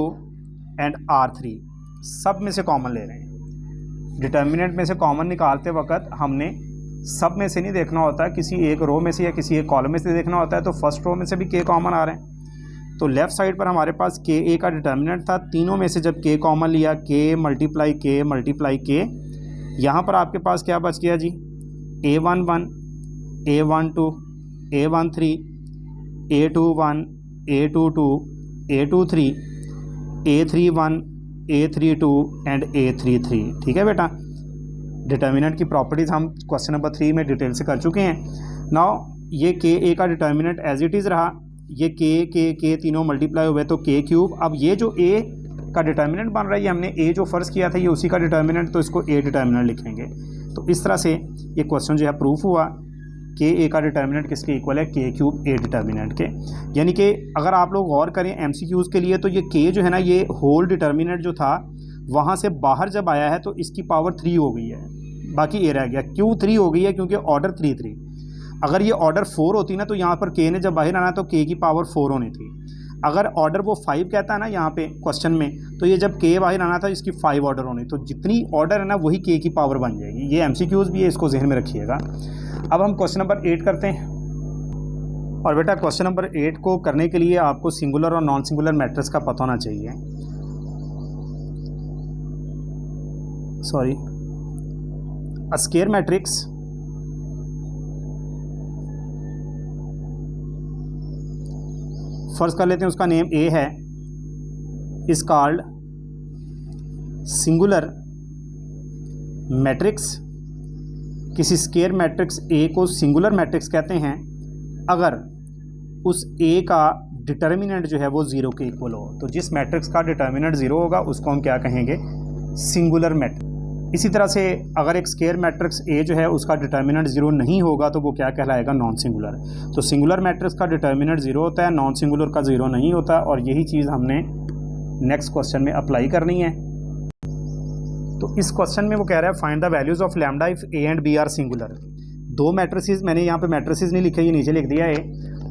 and R3, सब में से कॉमन ले रहे हैं। डिटर्मिनेंट में से कॉमन निकालते वक्त हमने सब में से नहीं देखना होता, किसी एक रो में से या किसी एक कॉलम में से देखना होता है। तो फर्स्ट रो में से भी के कॉमन आ रहे हैं, तो लेफ़्ट साइड पर हमारे पास के ए का डिटर्मिनेंट था, तीनों में से जब के कॉमन लिया के मल्टीप्लाई के, यहाँ पर आपके पास क्या बच गया जी, A11 A12 A13 A21 A22 A23 A31 A32 and A33। ठीक है बेटा, डिटर्मिनेंट की प्रॉपर्टीज़ हम क्वेश्चन नंबर 3 में डिटेल से कर चुके हैं। नाउ ये के ए का डिटर्मिनेंट एज इट इज़ रहा, ये के तीनों मल्टीप्लाई हुए तो के क्यूब। अब ये जो ए का डिटर्मिनेंट बन रहा है, ये हमने ए जो फ़र्ज़ किया था ये उसी का डिटर्मिनेंट, तो इसको ए डिटर्मिनेंट लिखेंगे। तो इस तरह से ये क्वेश्चन जो है प्रूफ हुआ के ए का डिटर्मिनेंट किसके इक्वल है, के क्यूब ए डिटर्मिनेंट के। यानी कि अगर आप लोग गौर करें MCQs के लिए तो ये के जो है ना, ये होल डिटर्मिनेंट जो था वहाँ से बाहर जब आया है तो इसकी पावर 3 हो गई है, बाकी ए रह गया। क्यों 3 हो गई है, क्योंकि ऑर्डर 3 अगर ये ऑर्डर 4 होती ना तो यहाँ पर के ने जब बाहर आना तो के की पावर 4 होनी थी। अगर ऑर्डर वो 5 कहता है ना यहाँ पे क्वेश्चन में, तो ये जब के बाहर आना था इसकी 5 ऑर्डर होनी, तो जितनी ऑर्डर है ना वही के की पावर बन जाएगी। ये MCQs भी है, इसको जहन में रखिएगा। अब हम क्वेश्चन नंबर 8 करते हैं। और बेटा क्वेश्चन नंबर 8 को करने के लिए आपको सिंगुलर और नॉन सिंगुलर मैट्रिक्स का पता होना चाहिए। Sorry, a square matrix first कर लेते हैं, उसका नेम ए है, इज कॉल्ड सिंगुलर मैट्रिक्स। किसी स्क्वायर मैट्रिक्स ए को सिंगुलर मैट्रिक्स कहते हैं अगर उस ए का डिटर्मिनेंट जो है वो 0 के इक्वल हो। तो जिस मैट्रिक्स का डिटर्मिनेंट 0 होगा उसको हम क्या कहेंगे, सिंगुलर मैट्रिक्स। इसी तरह से अगर एक स्क्वायर मैट्रिक्स ए जो है उसका डिटर्मिनेंट 0 नहीं होगा तो वो क्या कहलाएगा, नॉन सिंगुलर। तो सिंगुलर मैट्रिक्स का डिटर्मिनेंट 0 होता है, नॉन सिंगुलर का 0 नहीं होता, और यही चीज़ हमने नेक्स्ट क्वेश्चन में अप्लाई करनी है। तो इस क्वेश्चन में वो कह रहा है find the values of lambda if A and B are singular. दो मैट्रिसेस, मैंने यहाँ पे मैट्रिसेस नहीं लिखे, ये नीचे लिख दिया है।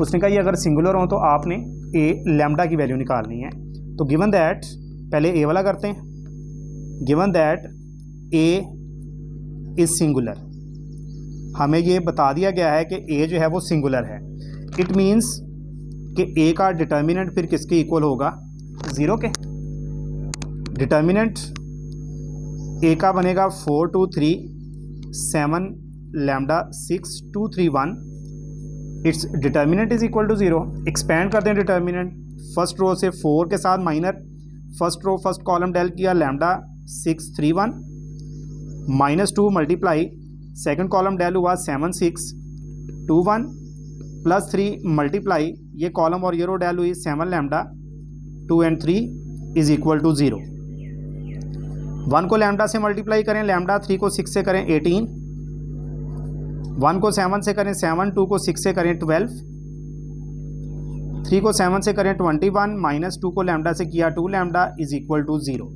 उसने कहा ये अगर सिंगुलर हो तो आपने ए लैम्डा की वैल्यू निकालनी है। तो गिवन दैट, पहले ए वाला करते हैं, given that A is singular, हमें ये बता दिया गया है कि ए जो है वो सिंगुलर है। इट मीन्स कि ए का डिटर्मिनेंट फिर किसके इक्वल होगा, 0 के। डिटर्मिनेंट ए का बनेगा 4 2 3 7 lambda 6 2 3 1, it's determinant is equal to 0। Expand कर दें डिटर्मिनेंट, फर्स्ट रो से 4 के साथ minor, first row first column del किया lambda 6 3 1 -2 multiply second column del हुआ 7 6 2 1 +3 मल्टीप्लाई ये कॉलम और ये रो डेल हुई 7 lambda 2 and 3 is equal to 0। 1 को लैम्डा से मल्टीप्लाई करें लैम्डा, 3 को 6 से करें 18, 1 को 7 से करें 7, 2 को 6 से करें 12, 3 को 7 से करें 21, -2 को लैम्डा से किया 2 लैम्डा इज इक्वल टू 0।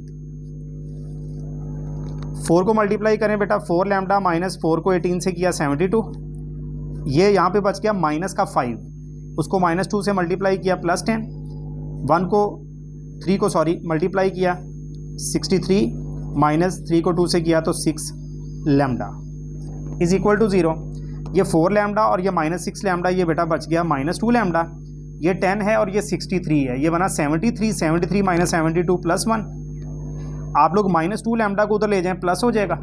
4 को मल्टीप्लाई करें बेटा 4 लैम्डा -4 को 18 से किया 72, ये यहाँ पे बच गया माइनस का 5, उसको -2 से मल्टीप्लाई किया +10, 1 को 3 को मल्टीप्लाई किया 63, -3 को 2 से किया तो 6 लैम्डा इज इक्वल टू 0। ये 4 लैम्डा और ये -6 लैम्डा, ये बेटा बच गया -2 लैम्डा, ये 10 है और ये 63 है, ये बना 73, 73 -72 +1। आप लोग -2 लैम्डा को उधर ले जाएं प्लस हो जाएगा,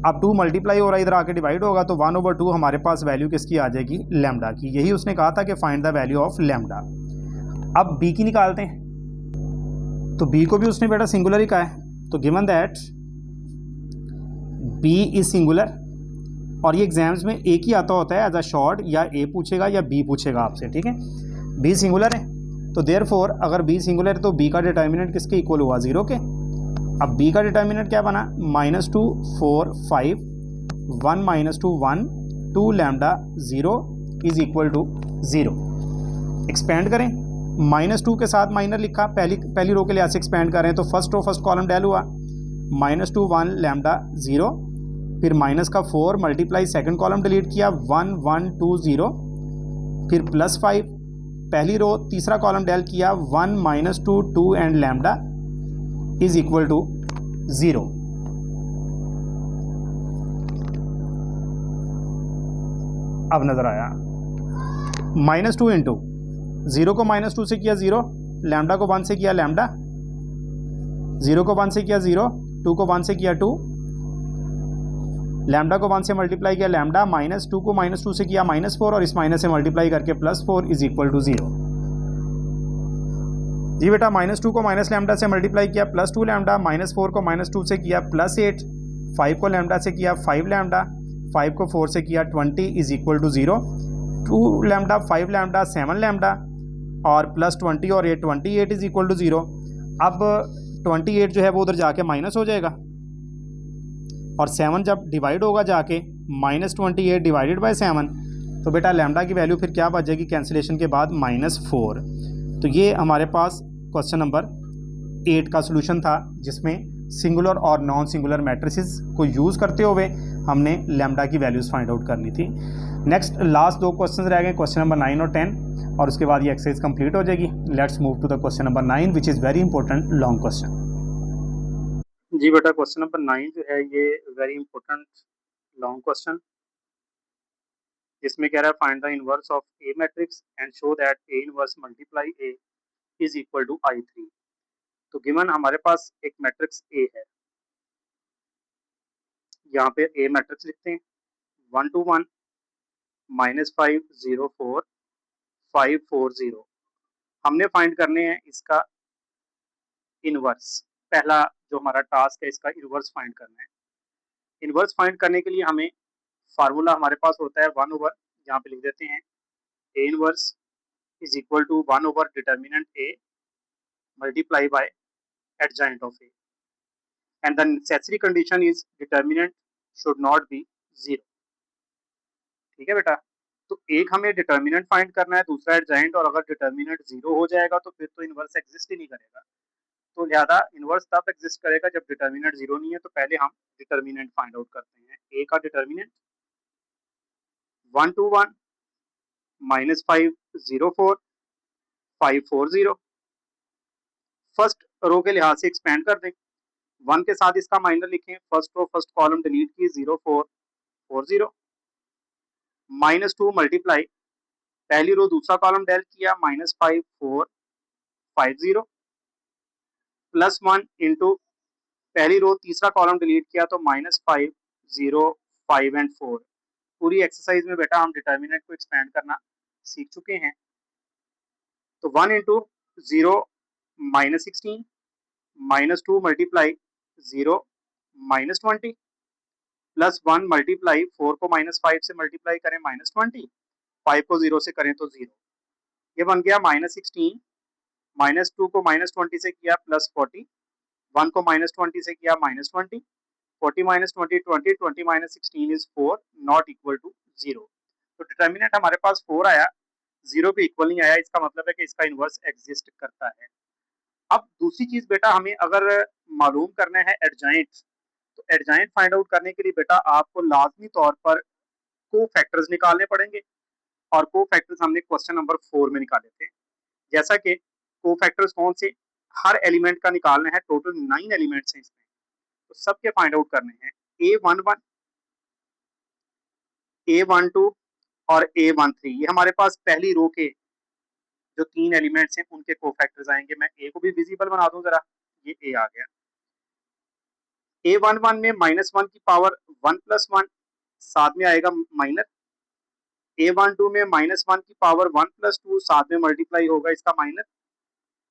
अब 2 मल्टीप्लाई हो रहा है इधर आके डिवाइड होगा तो 1/2 हमारे पास वैल्यू किसकी आ जाएगी, लैम्डा की। यही उसने कहा था कि find the value of lambda. अब बी की निकालते हैं, तो बी को भी उसने बेटा सिंगुलर ही कहा है, तो given that B is singular, और ये एग्जाम्स में एक ही आता होता है एज अ शॉर्ट, या ए पूछेगा या बी पूछेगा आपसे, ठीक है। बी सिंगुलर है तो देयरफॉर अगर बी सिंगुलर है तो बी का डिटर्मिनेंट किसके इक्वल हुआ, 0 के। अब बी का डिटर्मिनेंट क्या बना, -2 4 5 1 -2 1 2 lambda 0 is equal to 0। Expand करें, -2 के साथ माइनर लिखा, पहली रो के लिहाज से एक्सपेंड कर रहे हैं तो first row first column del हुआ -2 1 लैम्डा 0, फिर -4 मल्टीप्लाई सेकंड कॉलम डिलीट किया 1 1 2 0, फिर +5 पहली रो तीसरा कॉलम डेल किया 1 -2 2 and lambda is equal to 0। अब नजर आया -2 इंटू 0 को -2 से किया 0, लैम्डा को 1 से किया लैम्डा, 0 को 1 से किया 0, 2 को 1 से किया 2, लैम्डा को 1 से मल्टीप्लाई किया लैम्डा, -2 को -2 से किया -4 और इस माइनस से मल्टीप्लाई करके +4 इज इक्वल टू 0। जी बेटा -2 को लैम्डा से मल्टीप्लाई किया +2 लैम्डा, -4 को -2 से किया +8, 5 को लैम्डा से किया 5 लैम्डा, 5 को 4 से किया 20 is equal to 0। 2 lambda 5 lambda 7 lambda और +20 और ये 28 इज इक्वल टू 0। अब 28 जो है वो उधर जाके माइनस हो जाएगा और 7 जब डिवाइड होगा जाके -28 डिवाइडेड बाय 7, तो बेटा लैम्डा की वैल्यू फिर क्या बच जाएगी कैंसिलेशन के बाद, -4। तो ये हमारे पास क्वेश्चन नंबर 8 का सॉल्यूशन था, जिसमें सिंगुलर और नॉन सिंगुलर मैट्रिसेस को यूज़ करते हुए हमने लैम्डा की वैल्यूज़ फाइंड आउट करनी थी। नेक्स्ट लास्ट 2 क्वेश्चन रह गए, क्वेश्चन नंबर 9 और 10, और उसके बाद ये एक्सरसाइज कंप्लीट हो जाएगी। Let's move to the question number 9 which is very important long question. जी बेटा क्वेश्चन नंबर 9 जो है ये वेरी इंपॉर्टेंट लॉन्ग क्वेश्चन, इसमें कह रहा है find the inverse of a matrix and show that A inverse multiply A is equal to I3। तो गिवन हमारे पास एक मैट्रिक्स ए है, यहाँ पे ए मैट्रिक्स लिखते हैं 1 2 1 -5 0 4 5 4 0। हमने फाइंड करने हैं इसका इनवर्स। पहला जो हमारा टास्क है इसका इनवर्स फाइंड करना है। इनवर्स फाइंड करने के लिए हमें फार्मूला हमारे पास होता है 1 ओवर, यहाँ पे लिख देते हैं A inverse is equal to 1 over determinant A multiply by adjoint of A, and the necessary condition is determinant should not be 0। ठीक है बेटा, तो एक हमें डिटर्मिनेंट फाइंड करना है, दूसरा एडजॉइंट, और अगर डिटर्मिनेंट 0 हो जाएगा तो फिर तो इनवर्स एग्जिस्ट ही नहीं करेगा। तो लिहाजा इनवर्स तब एग्जिस्ट करेगा जब डिटर्मिनेंट 0 नहीं है। तो पहले हम डिटर्मिनेंट फाइंड आउट करते हैं। ए का डिटर्मिनेंट 1 2 1 -5 0 4 5 4 0। फर्स्ट रो के लिहाज से एक्सपेंड कर दें, 1 के साथ इसका माइनर लिखें, first row first column delete की 0 4 4 0, -2 मल्टीप्लाई पहली रो दूसरा कॉलम डेल किया -5 4 5 0, +1 इंटू पहली रो तीसरा कॉलम डिलीट किया तो -5, 0, 5 एंड 4। पूरी एक्सरसाइज में बेटा हम डिटर्मिनेंट को एक्सपेंड करना सीख चुके हैं। तो 1 इंटू 0 -16, -2 मल्टीप्लाई 0 -20, +1 मल्टीप्लाई 4 को -5 से मल्टीप्लाई करें -20, 5 को 0 से करें तो 0। ये बन गया -16, -2 को -20 से किया +40, 1 को -20 से किया -20, 40 -20 20, 20 -16 इज 4, नॉट इक्वल टू 0। तो डिटर्मिनेंट हमारे पास 4 आया, 0 के इक्वल नहीं आया, इसका मतलब है कि इसका इन्वर्स एग्जिस्ट करता है। अब दूसरी चीज बेटा हमें अगर मालूम करना है एडजॉइंट, तो एडजॉइंट फाइंड आउट करने के लिए बेटा आपको लाजमी तौर पर को फैक्टर्स निकालने पड़ेंगे, और को फैक्टर्स हमने क्वेश्चन नंबर 4 में निकाले थे। जैसा कि को फैक्टर्स कौन से, हर एलिमेंट का निकालना है, टोटल 9 एलिमेंट्स हैं इसमें, तो सबके फाइंड आउट करने हैं। A11, A12 और A13, ये हमारे पास पहली रो के जो 3 एलिमेंट्स हैं उनके को फैक्टर्स आएंगे। मैं ए को भी विजिबल बना दूं जरा, ये ए आ गया। A11 में -1 की पावर 1 + 1, साथ में आएगा माइनर। A12 में -1 की पावर 1 + 2, साथ में मल्टीप्लाई होगा इसका माइनर।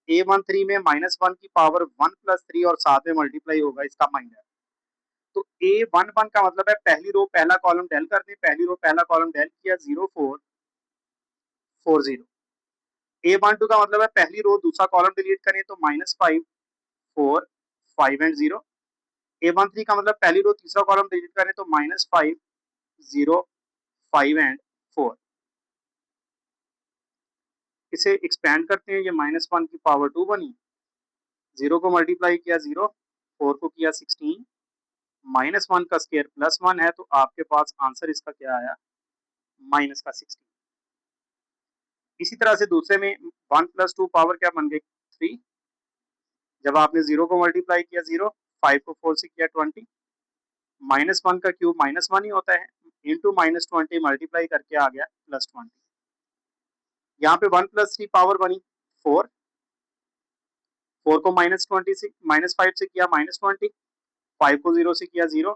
A13 में -1 की पावर 1 + 3 और साथ में मल्टीप्लाई होगा इसका माइनर। तो A11 का मतलब है पहली रो पहला कॉलम डेल कर दें, पहली रो पहला कॉलम डेल किया 0 4 4 0। A12 का मतलब है पहली रो दूसरा कॉलम डिलीट करें तो -5 4 5 एंड 0। A13 का मतलब पहली रो तीसरा कॉलम डिलीट करें तो -5 0 5 एंड 4। इसे एक्सपेंड करते हैं, ये -1 की पावर 2 बनी, 0 को मल्टीप्लाई किया 0, 4 को किया 16, -1 का स्क्वायर +1 है, तो आपके पास आंसर इसका क्या आया, माइनस का 16। इसी तरह से दूसरे में 1 + 2 पावर क्या बन गई 3, जब आपने 0 को मल्टीप्लाई किया 0, 5 को 4 से किया 20, -1 का क्यूब -1 ही होता है, इंटू -20 मल्टीप्लाई करके आ गया +20। यहाँ पे 1 + 3 पावर बनी 4, 4 को -20 से -5 से किया -20, 5 को 0 से किया 0,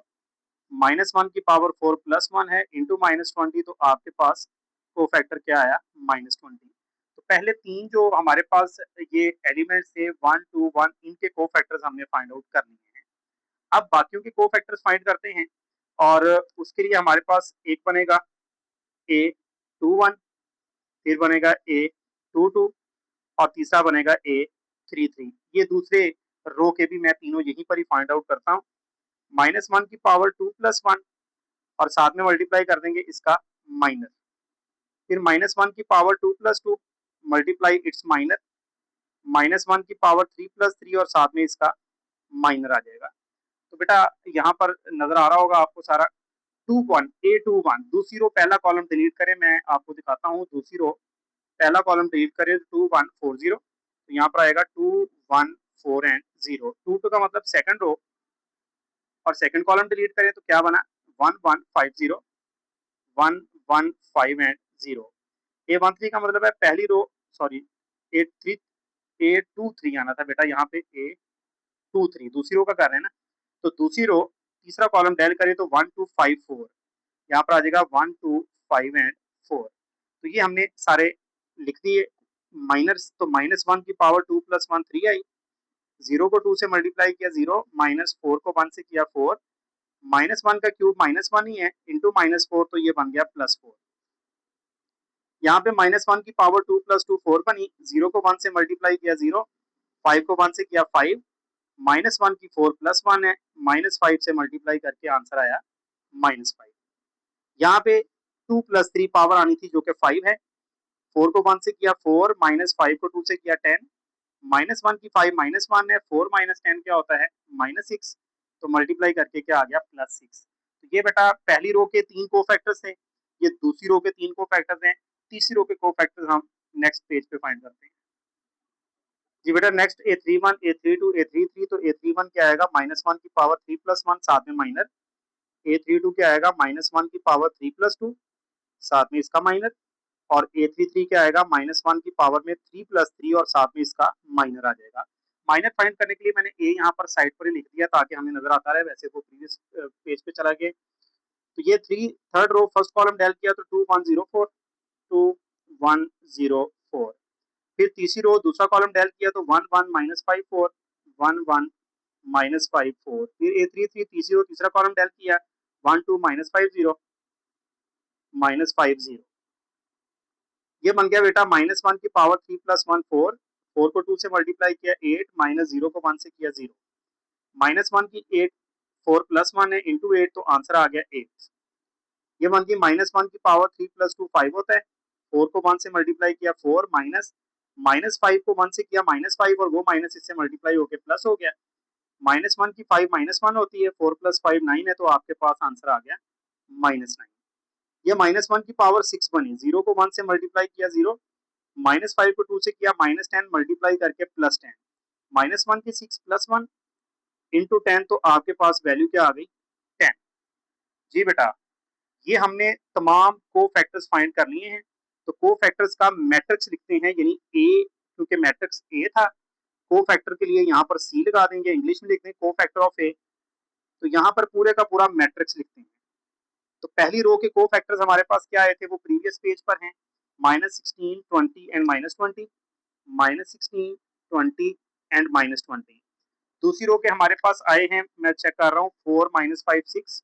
-1 की पावर 4 + 1 है, इंटू -20, तो आपके पास को फैक्टर क्या आया, -20। तो पहले 3 जो हमारे पास ये एलिमेंट्स थे 1 2 1, इनके को फैक्टर्स हमने फाइंड आउट कर लिए हैं। अब बाकियों के को फैक्टर्स फाइंड करते हैं, और उसके लिए हमारे पास एक बनेगा A21, फिर बनेगा A22 और तीसरा बनेगा A33। ये दूसरे रो के भी मैं तीनों यहीं पर ही फाइंड आउट करता हूँ। -1 की पावर 2 + 1 और साथ में मल्टीप्लाई कर देंगे इसका माइनर, फिर -1 की पावर 2 + 2 मल्टीप्लाई इट्स माइनर, -1 की पावर 3 + 3 और साथ में इसका माइनर आ जाएगा। तो बेटा यहाँ पर नजर आ रहा होगा आपको सारा 21 A21, दूसरी रो पहला कॉलम डिलीट करें, मैं आपको दिखाता हूँ। दूसरी रो पहला कॉलम डिलीट करें 2 1 4 0, तो यहाँ पर आएगा 2 1 4 एंड 0। 2 का मतलब सेकंड रो, और सेकंड कॉलम डिलीट करें तो क्या बना 1 1 5 0 1 1 5 एंड 0। A13 का मतलब है पहली रो, सॉरी A23 आना था बेटा, यहाँ पे A23 दूसरी रो का कर रहे हैं ना, तो दूसरी रो तीसरा कॉलम डेल करें तो 1 2 5 4, यहाँ पर आ जाएगा 1 2 5 एंड 4। तो ये हमने सारे लिख दिए माइनस। तो -1 की पावर 2 + 1 3 आई, 0 को 2 से मल्टीप्लाई किया 0, -4 को 1 से किया 4, -1 का क्यूब -1 ही है, इंटू -4, तो ये बन गया +4। यहाँ पे -1 की पावर 2 + 2 4 बनी, 0 को 1 से मल्टीप्लाई किया 0, 5 को 1 से किया 5, -1 की 4 + 1 है, -5 से मल्टीप्लाई करके आंसर आया -5। यहाँ पे 2 + 3 पावर आनी थी जो कि 5 है, 4 को 1 से किया 4, -5 को 2 से किया 10, -1 की 5 -1 है, 4 - 10 क्या होता है -6, तो मल्टीप्लाई करके क्या आ गया +6। तो ये बेटा पहली रो के 3 को फैक्टर्स थे, ये दूसरी रो के 3 को फैक्टर्स हैं, तीसरी रो के को फैक्टर्स हम नेक्स्ट पेज पे फाइंड करते हैं। जी बेटा नेक्स्ट A31 A32 A33, तो A31 क्या आएगा -1 की पावर 3 + 1 साथ में माइनर, A32 क्या आएगा -1 की पावर 3 + 2 साथ में इसका माइनर, और A33 क्या आएगा -1 की पावर में 3 + 3 और साथ में इसका माइनर आ जाएगा। माइनस फाइंड करने के लिए मैंने ए यहाँ पर साइड पर ही लिख दिया ताकि हमें नजर आता रहे, वैसे वो प्रीवियस पेज पे चला गया। तो ये third row first column del किया तो 2104 2104। फिर तीसरी रो दूसरा कॉलम डेल किया तो 11 माइनस 54 11 माइनस 54। फिर A33 तीसरी रो तीसरा कॉलम डेल किया 12 माइनस 50 माइनस 50। ये बन गया बेटा -1 की पावर 3 प्लस 1 4। 4 को 2 से मल्टीप्लाई किया 8 माइनस 0 को 1 से किया 0। -1 की 8 4 प्लस 1 है इंटू 8 तो आंसर आ गया 8। ये बन गई -1 की पावर 3 प्लस 2 5 होता है। 4 को 1 से मल्टीप्लाई किया 4 माइनस माइनस 5 को 1 से किया -5 और वो माइनस इससे मल्टीप्लाई होकर प्लस हो गया। -1 की 5 -1 होती है, 4 प्लस 5 9 है तो आपके पास आंसर आ गया -9। ये -1 की पावर 6 बनी। 0 को 1 से मल्टीप्लाई किया 0, -5 को 2 से किया -10 मल्टीप्लाई करके +10। -1 की 6 प्लस 1 इंटू 10 तो आपके पास वैल्यू क्या आ गई 10। जी बेटा, ये हमने तमाम को फैक्टर्स फाइंड कर लिए हैं। तो को फैक्टर्स का मैट्रिक्स लिखते हैं, यानी ए, क्योंकि मैट्रिक्स ए था, को फैक्टर के लिए यहाँ पर सी लगा देंगे, इंग्लिश में लिखते हैं को फैक्टर ऑफ ए। तो यहाँ पर पूरे का पूरा मैट्रिक्स लिखते हैं। तो पहली रो के को फैक्टर्स हमारे पास क्या आए थे, वो प्रीवियस पेज पर हैं, -16 20 एंड -20, -16 20 एंड -20। दूसरी रो के हमारे पास आए हैं, मैं चेक कर रहा हूँ, 4 -5 6,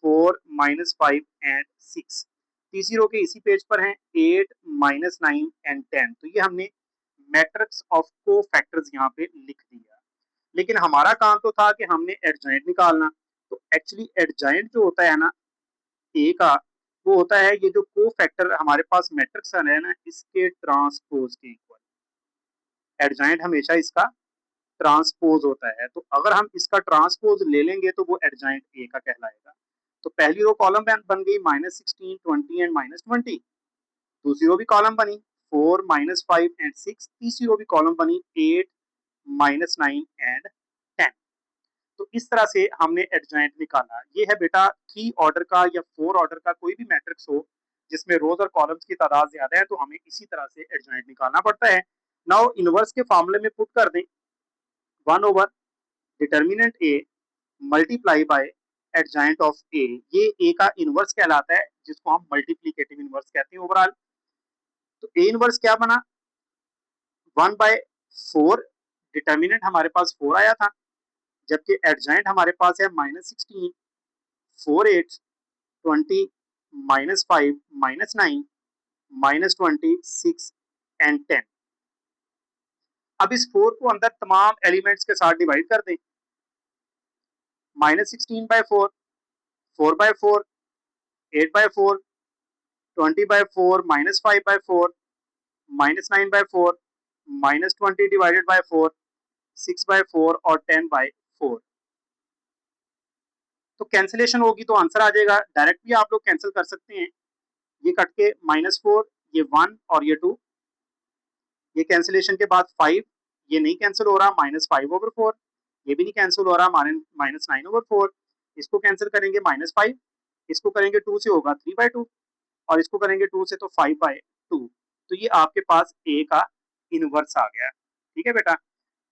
4 -5 एंड 6। तीसरी रो के इसी पेज पर हैं 8 -9 एंड 10। तो ये हमने मैट्रिक्स ऑफ को फैक्टर्स यहाँ पे लिख दिया। लेकिन हमारा काम तो था कि हमने एडजॉइंट निकालना। तो एक्चुअली एडजॉइंट जो होता है ना ए का, वो होता है ये जो को फैक्टर हमारे पास मैट्रिक्स है ना, इसके ट्रांसपोज के इक्वल। एडजॉइंट हमेशा इसका ट्रांसपोज होता है। तो अगर हम इसका ट्रांसपोज ले लेंगे तो वो एडजॉइंट ए का कहलाएगा। तो पहली रो कॉलम बन गई -16 20 एंड -20। दूसरी रो भी कॉलम बनी 4 -5 एंड 6। तीसरी रो भी कॉलम बनी 8 -9 एंड 10। तो इस तरह से हमने एडजॉइंट निकाला। ये है बेटा 3 ऑर्डर का या 4 ऑर्डर का कोई भी मैट्रिक्स हो जिसमें रोज और कॉलम्स की तादाद ज्यादा है, तो हमें इसी तरह से एडजॉइंट निकालना पड़ता है। नाउ इनवर्स के फॉर्मूले में पुट कर दें 1 over determinant A multiply by adjoint of A. ये ए का इनवर्स कहलाता है, जिसको हम मल्टीप्लीकेटिव इनवर्स कहते हैं ओवरऑल। तो ए इनवर्स क्या बना 1/4। डिटर्मिनेंट हमारे पास 4 आया था, जबकि एडजॉइंट हमारे पास है -16 4 8 20 -5 -9 -20 6 एंड 10। अब इस 4 को अंदर तमाम एलिमेंट्स के साथ डिवाइड कर दें। -16/4 4/4 8/4 20/4 -5/4 -9/4 -20 डिवाइडेड बाय 4 6/4 और 10/4। तो कैंसिलेशन होगी तो आंसर आ जाएगा। डायरेक्ट भी आप लोग कैंसिल कर सकते हैं। ये कट के -4, ये 1 और ये 2। ये कैंसिलेशन के बाद 5, ये नहीं कैंसिल हो रहा, -5/4। ये भी नहीं कैंसिल हो रहा, -9/4। इसको कैंसिल करेंगे -5, इसको करेंगे 2 से होगा 3/2 और इसको करेंगे 2 से तो 5/2। तो ये आपके पास ए का इनवर्स आ गया। ठीक है बेटा,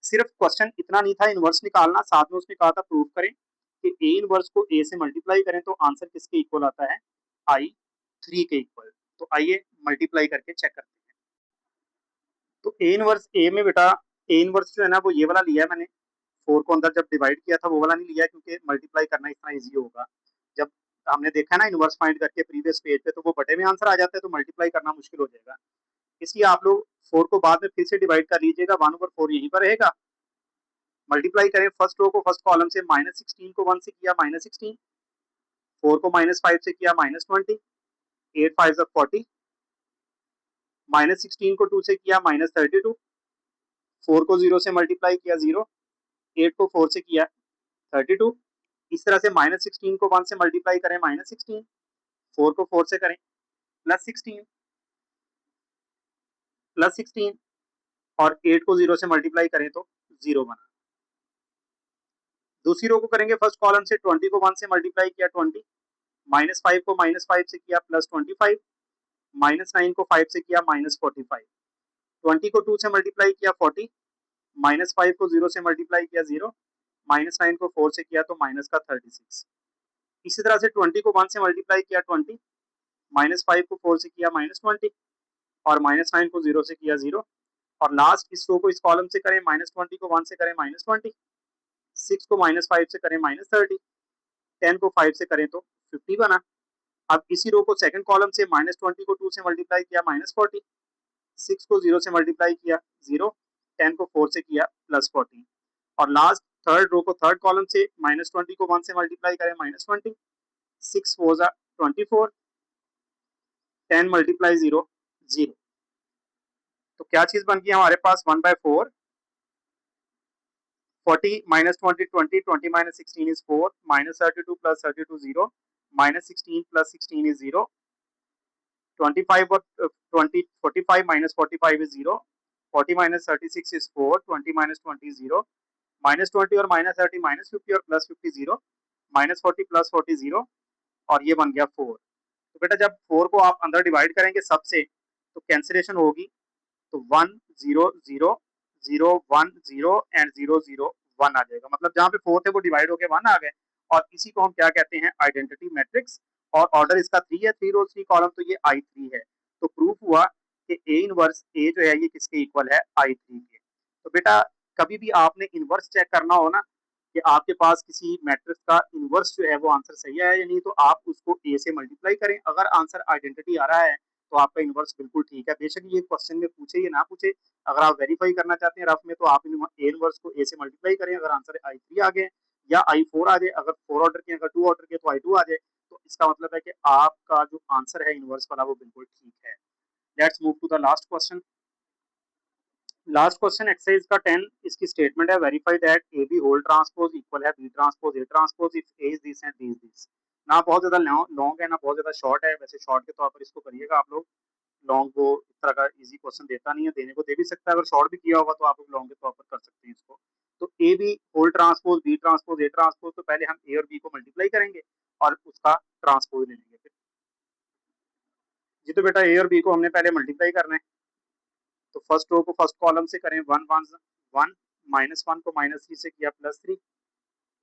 सिर्फ क्वेश्चन इतना नहीं था इनवर्स निकालना, साथ में उसने कहा था प्रूव करें कि ए इनवर्स को ए से मल्टीप्लाई करें तो आंसर किसके इक्वल आता है, I3 के इक्वल। तो आइए मल्टीप्लाई करके चेक करते हैं। तो ए इनवर्स ए में बेटा, ए इनवर्स जो है ना वो ये वाला लिया है मैंने। 4 को अंदर जब डिवाइड किया था वो वाला नहीं लिया, क्योंकि मल्टीप्लाई करना इतना ईजी होगा। जब हमने देखा ना इनवर्स फाइंड करके प्रीवियस पेज पे, तो वो बटे में आंसर आ जाता है, तो मल्टीप्लाई करना मुश्किल हो जाएगा। इसलिए आप लोग 4 को बाद में फिर से डिवाइड कर लीजिएगा, 1/4 यहीं पर रहेगा। मल्टीप्लाई करें फर्स्ट रो को फर्स्ट कॉलम से, -16 को 1 से किया -16, 4 को -5 से किया -20, 8 5 40, -16 को 2 से किया -32, 4 को 0 से मल्टीप्लाई किया 0, 8 को 4 से किया 32। इस तरह से -16 को 1 से मल्टीप्लाई करें -16, 4 को 4 से करें +16, +16 और 8 को 0 से मल्टीप्लाई करें तो 0 बना। दूसरी रो को करेंगे फर्स्ट कॉलम से, 20 को 1 से मल्टीप्लाई किया 20, -5 को -5 से किया +25, -9 को 5 से किया -45, 20 को 2 से मल्टीप्लाई किया 40, -5 को 0 से मल्टीप्लाई किया 0, -9 को 4 से किया तो माइनस का 36। इसी तरह से 20 को 1 से मल्टीप्लाई किया 20, -5 को 4 से किया -20 और -9 को 0 से किया 0 और लास्ट इस रो को इस कॉलम से करें, -20 को 1 से करें -20, 6 को -5 से करें -30, 10 को 5 से करें तो 50 बना। अब इसी रो को सेकंड कॉलम से -20 को 2 से मल्टीप्लाई किया -40, 6 को 0 से मल्टीप्लाई किया 0, 10 को 4 से किया +14 और लास्ट थर्ड रो को थर्ड कॉलम से -20 को 1 से मल्टीप्लाई करें -20, 6 4 जा 24, 10 मल्टीप्लाई 0 0। तो क्या चीज बन गई हमारे पास 1/4, 40 -20 20, 20 - 16 is 4, -32 + 32 0, -16 + 16 is 0, 25 और 20 45 - 45 is 0, 40 - 36 is 4, 20 - 20 is 0, -20 और -30 -50 और +50 0, -40 + 40 0 और ये बन गया 4। तो बेटा जब 4 को आप अंदर डिवाइड करेंगे सबसे तो कैंसिलेशन होगी, तो 1 0 0 0 1 0 एंड 0 0 1 आ जाएगा। मतलब जहाँ पे 4 थे वो डिवाइड होके 1 आ गए और इसी को हम क्या कहते हैं, आइडेंटिटी मैट्रिक्स। और ऑर्डर इसका 3 है, 3 रो 3 कॉलम, तो ये I3 है। तो प्रूफ हुआ कि A इनवर्स A जो है ये किसके इक्वल है, I3 के। तो बेटा कभी भी आपने इनवर्स चेक करना हो ना कि आपके पास किसी मैट्रिक्स का इनवर्स जो है वो आंसर सही है या नहीं, तो आप उसको A से मल्टीप्लाई करें। अगर आंसर आइडेंटिटी आ रहा है तो आपका इनवर्स बिल्कुल ठीक है। बेशक ये क्वेश्चन में पूछे या ना पूछे, अगर आप वेरीफाई करना चाहते हैं रफ में तो आप ए इनवर्स को ए से मल्टीप्लाई करें। अगर आंसर I3 आ गए या I4 आ जाए, अगर 4 ऑर्डर के, अगर 2 ऑर्डर के तो I2 आ जाए, तो इसका मतलब है कि आपका जो आंसर है इनवर्स वाला वो बिल्कुल ठीक है। Let's move to the last question. Last question exercise का 10, इसकी स्टेटमेंट है verify that A B whole transpose equal है B transpose A transpose if A is this and B is this. ना बहुत ज्यादा लॉन्ग है ना बहुत ज्यादा शॉर्ट है, वैसे शॉर्ट के तौर पर इसको करिएगा आप लोग, लॉन्ग वो इस तरह का इजी क्वेश्चन देता नहीं है, देने को दे भी सकता है, अगर शॉर्ट भी किया होगा तो आप लॉन्ग के तौर पर कर सकते हैं इसको। तो A B whole transpose B transpose A transpose, तो पहले हम ए और बी को मल्टीप्लाई करेंगे और उसका ट्रांसपोज ले लेंगे। फिर जी तो बेटा ए और बी को हमने पहले मल्टीप्लाई करना है, तो फर्स्ट रो को फर्स्ट कॉलम से करें 1 1 1, -1 को -3 से किया +3,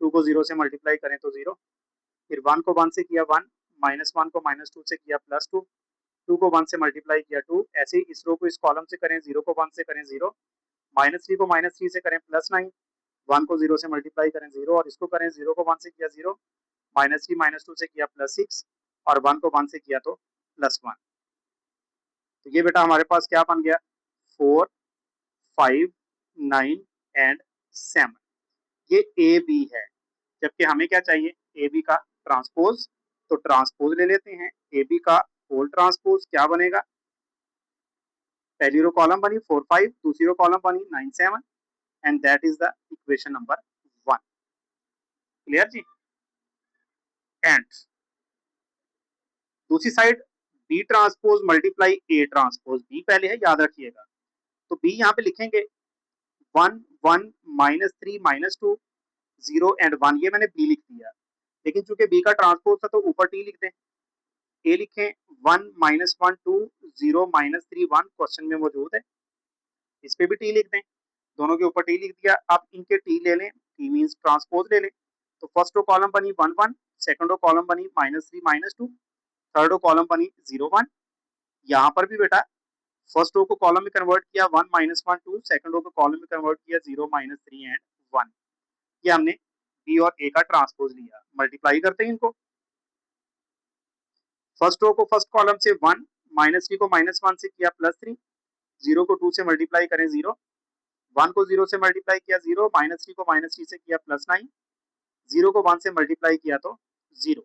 2 को 0 से मल्टीप्लाई करें तो 0, फिर 1 को 1 से किया 1, -1 को -2 से किया +2, 2 को 1 से मल्टीप्लाई किया 2। ऐसे ही इस रो को इस कॉलम से करें, 0 को 1 से करें 0, -3 को -3 से करें +9, 1 को 0 से मल्टीप्लाई करें 0 और इसको करें 0 को 1 से किया 0, -3 -2 से किया +6 और 1 को 1 से किया तो +1। तो ये बेटा हमारे पास क्या बन गया, 4 5 9 एंड 7। ये ए बी है, जबकि हमें क्या चाहिए, ए बी का ट्रांसपोज। तो ट्रांसपोज ले लेते हैं, ए बी का होल ट्रांसपोज क्या बनेगा, पहली रो कॉलम बनी 4 5, दूसरी रो कॉलम बनी 9 7 and that is the equation number 1। Clear जी। एंड दूसरी side B transpose multiply A transpose, B पहले है याद रखिएगा, तो बी यहाँ पे लिखेंगे 1 1 -3 -2 0 एंड 1, ये मैंने बी लिख दिया, लेकिन चूंकि बी का ट्रांसपोज था तो ऊपर टी लिख दें। ए लिखें 1 -1 2 0 -3 1, क्वेश्चन में मौजूद है, इस पे भी टी लिख दें, दोनों के ऊपर टी लिख दिया। अब इनके टी ले लें, टी मींस ट्रांसपोज ले लें, तो फर्स्ट रो कॉलम बनी 1 1, सेकंड रो कॉलम बनी -3 -2, थर्ड रो कॉलम बनी 0 1। यहाँ पर भी बेटा फर्स्ट रो को कॉलम में कन्वर्ट किया 1 -1 2, सेकंड रो को कॉलम में कन्वर्ट किया 0 -3 एंड 1। ये हमने बी और ए का ट्रांसपोज लिया, मल्टीप्लाई करते हैं इनको। फर्स्ट रो को फर्स्ट कॉलम से 1, -3 को -1 से किया +3, 0 को 2 से मल्टीप्लाई करें 0, 1 को 0 से मल्टीप्लाई किया 0, -3 को -3 से किया +9, 0 को 1 से मल्टीप्लाई किया तो 0,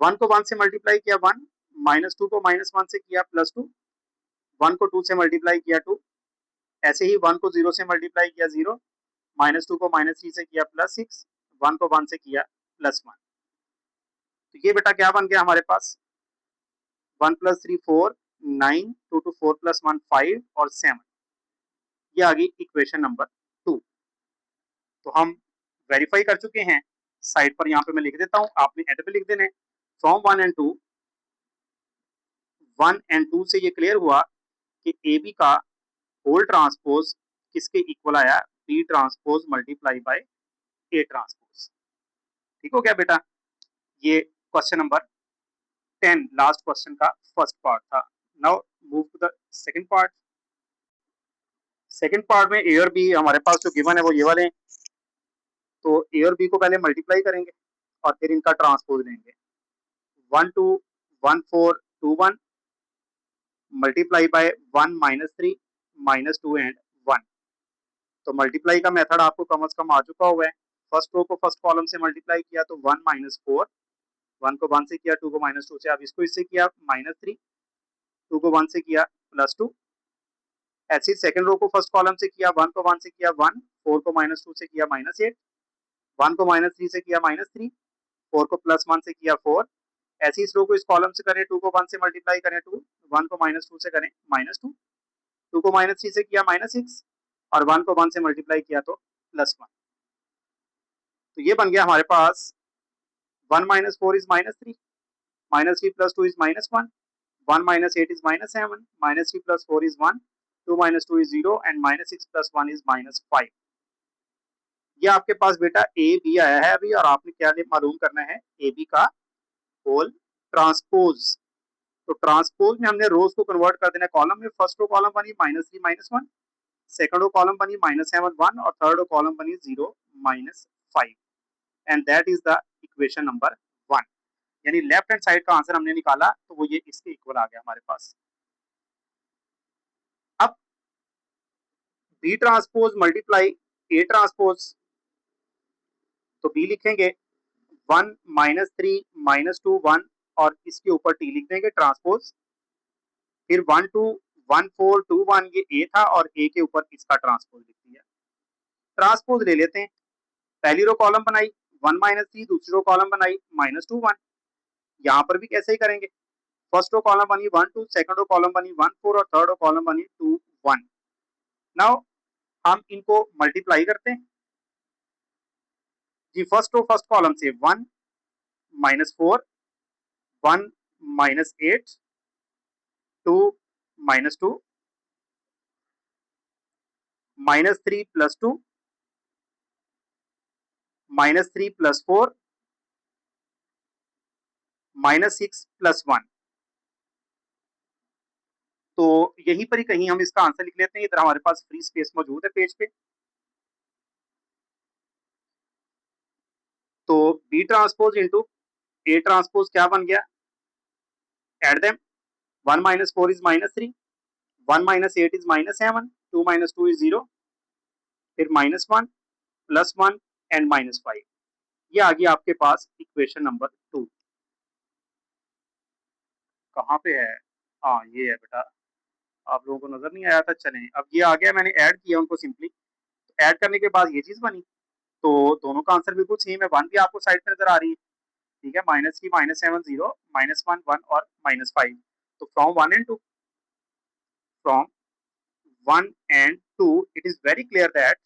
1 को 1 से मल्टीप्लाई किया 1, -2 को -1 से किया +2, 1 को 2 से मल्टीप्लाई किया 2, ऐसे ही 1 को 0 से मल्टीप्लाई किया 0, -2 को -3 से किया +6, 1 को 1 से किया +1। तो ये बेटा क्या बन गया हमारे पास, 1 + 3 4 9, 2 to 4 + 1 5 और 7, ये आ गई इक्वेशन नंबर 2। तो हम वेरीफाई कर चुके हैं, साइड पर यहाँ पे मैं लिख देता हूँ, आपने एंड पे लिख देना है। फ्रॉम 1 एंड 2 से ये क्लियर हुआ कि ए बी का होल ट्रांसपोज किसके इक्वल आया, B transpose multiply by A transpose. ठीक हो गया बेटा, ये क्वेश्चन नंबर 10 लास्ट क्वेश्चन का फर्स्ट पार्ट था। Now move to the second part. Second part में ए और बी हमारे पास जो गिवन है वो ये वाले हैं। तो ए और बी को पहले मल्टीप्लाई करेंगे और फिर इनका ट्रांसपोज लेंगे। 1 2 1 4 2 1 मल्टीप्लाई बाय 1 -3 -2 एंड 1। तो मल्टीप्लाई का मेथड आपको कम से कम आ चुका हुआ है। फर्स्ट रो को फर्स्ट कॉलम से मल्टीप्लाई किया तो 1 -4, 1 को 1 से किया, 2 को -2 से, अब इसको इससे किया -3, 2 को 1 से किया +2। ऐसे ही सेकंड रो को फर्स्ट कॉलम से किया, 1 को 1 से किया 1, 4 को -2 से किया -8, 1 को -3 से किया -3, 4 को +1 से किया 4। ऐसे इस रो को इस कॉलम से करें, 2 को 1 से मल्टीप्लाई करें 2, 1 को -2 से करें -2, 2 को -3 से किया -6 और 1 को 1 से मल्टीप्लाई किया तो +1। तो ये बन गया हमारे पास 1 -4 is -3, -3 + 2 is -1, 1 -8 is -7, -3 + 4 is 1, 2 - 2 is 0 and -6 + 1 is -5। ये आपके पास बेटा ए बी आया है अभी, और आपने क्या मालूम करना है, ए बी का होल ट्रांसपोज। तो ट्रांसपोज में हमने रोज को कन्वर्ट कर देना है कॉलम में। फर्स्ट रो कॉलम बनी -3 -1, सेकंड रो कॉलम बनी -7 1 और थर्ड रो कॉलम बनी 0 -5 and that is the equation number 1। यानी लेफ्ट हैंड साइड का आंसर हमने निकाला तो वो ये इसके इक्वल आ गया हमारे पास। अब B transpose multiply A transpose, तो बी लिखेंगे 1 -3 -2 1 और इसके ऊपर टी लिख देंगे ट्रांसपोज, फिर 1 2 1 4 2 1 ये ए था और ए के ऊपर इसका ट्रांसपोज लिख दिया। ट्रांसपोज ले लेते हैं, पहली रो कॉलम बनाई 1 -3, दूसरी रो कॉलम बनाई -2 1। यहाँ पर भी कैसे ही करेंगे, फर्स्ट रो कॉलम बनी 1 2, सेकंड रो कॉलम बनी 1 4 और थर्ड रो कॉलम बनी 2 1। नाउ हम इनको मल्टीप्लाई करते हैं जी। फर्स्ट रो फर्स्ट कॉलम से 1 -4, 1 -8, 2 -2, -3 + 2, -3 + 4, -6 + 1। तो यहीं पर ही कहीं हम इसका आंसर लिख लेते हैं। इधर हमारे पास फ्री स्पेस मौजूद है पेज पे। तो B transpose into A transpose क्या बन गया, add them. 1 -4 is -3, 1 -8 is -7, 2 - 2 is 0, फिर -1 +1 एंड -5। ये आ गया आपके पास इक्वेशन नंबर 2। कहाँ पे है, हाँ ये है बेटा, आप लोगों को नजर नहीं आया था। चलें, अब ये आ गया, मैंने ऐड किया उनको सिंपली। ऐड करने के बाद ये चीज बनी, तो दोनों का आंसर बिल्कुल सेम है। 1 भी आपको साइड पे नजर आ रही है, ठीक है, -3 -7 0, -1 1 और -5। तो from 1 and 2, from 1 and 2 it is very clear that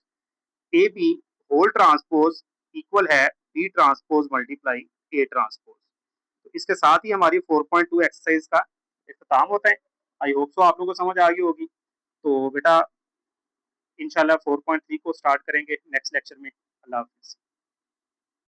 A B whole transpose equal है B transpose multiply A transpose. तो इसके साथ ही हमारी 4.2 एक्सरसाइज का इख्तिताम होता है। आई होप सो आप लोगों को समझ आ गई होगी। तो बेटा इंशाल्लाह 4.3 को स्टार्ट करेंगे नेक्स्ट लेक्चर में। अल्लाह हाफिज़।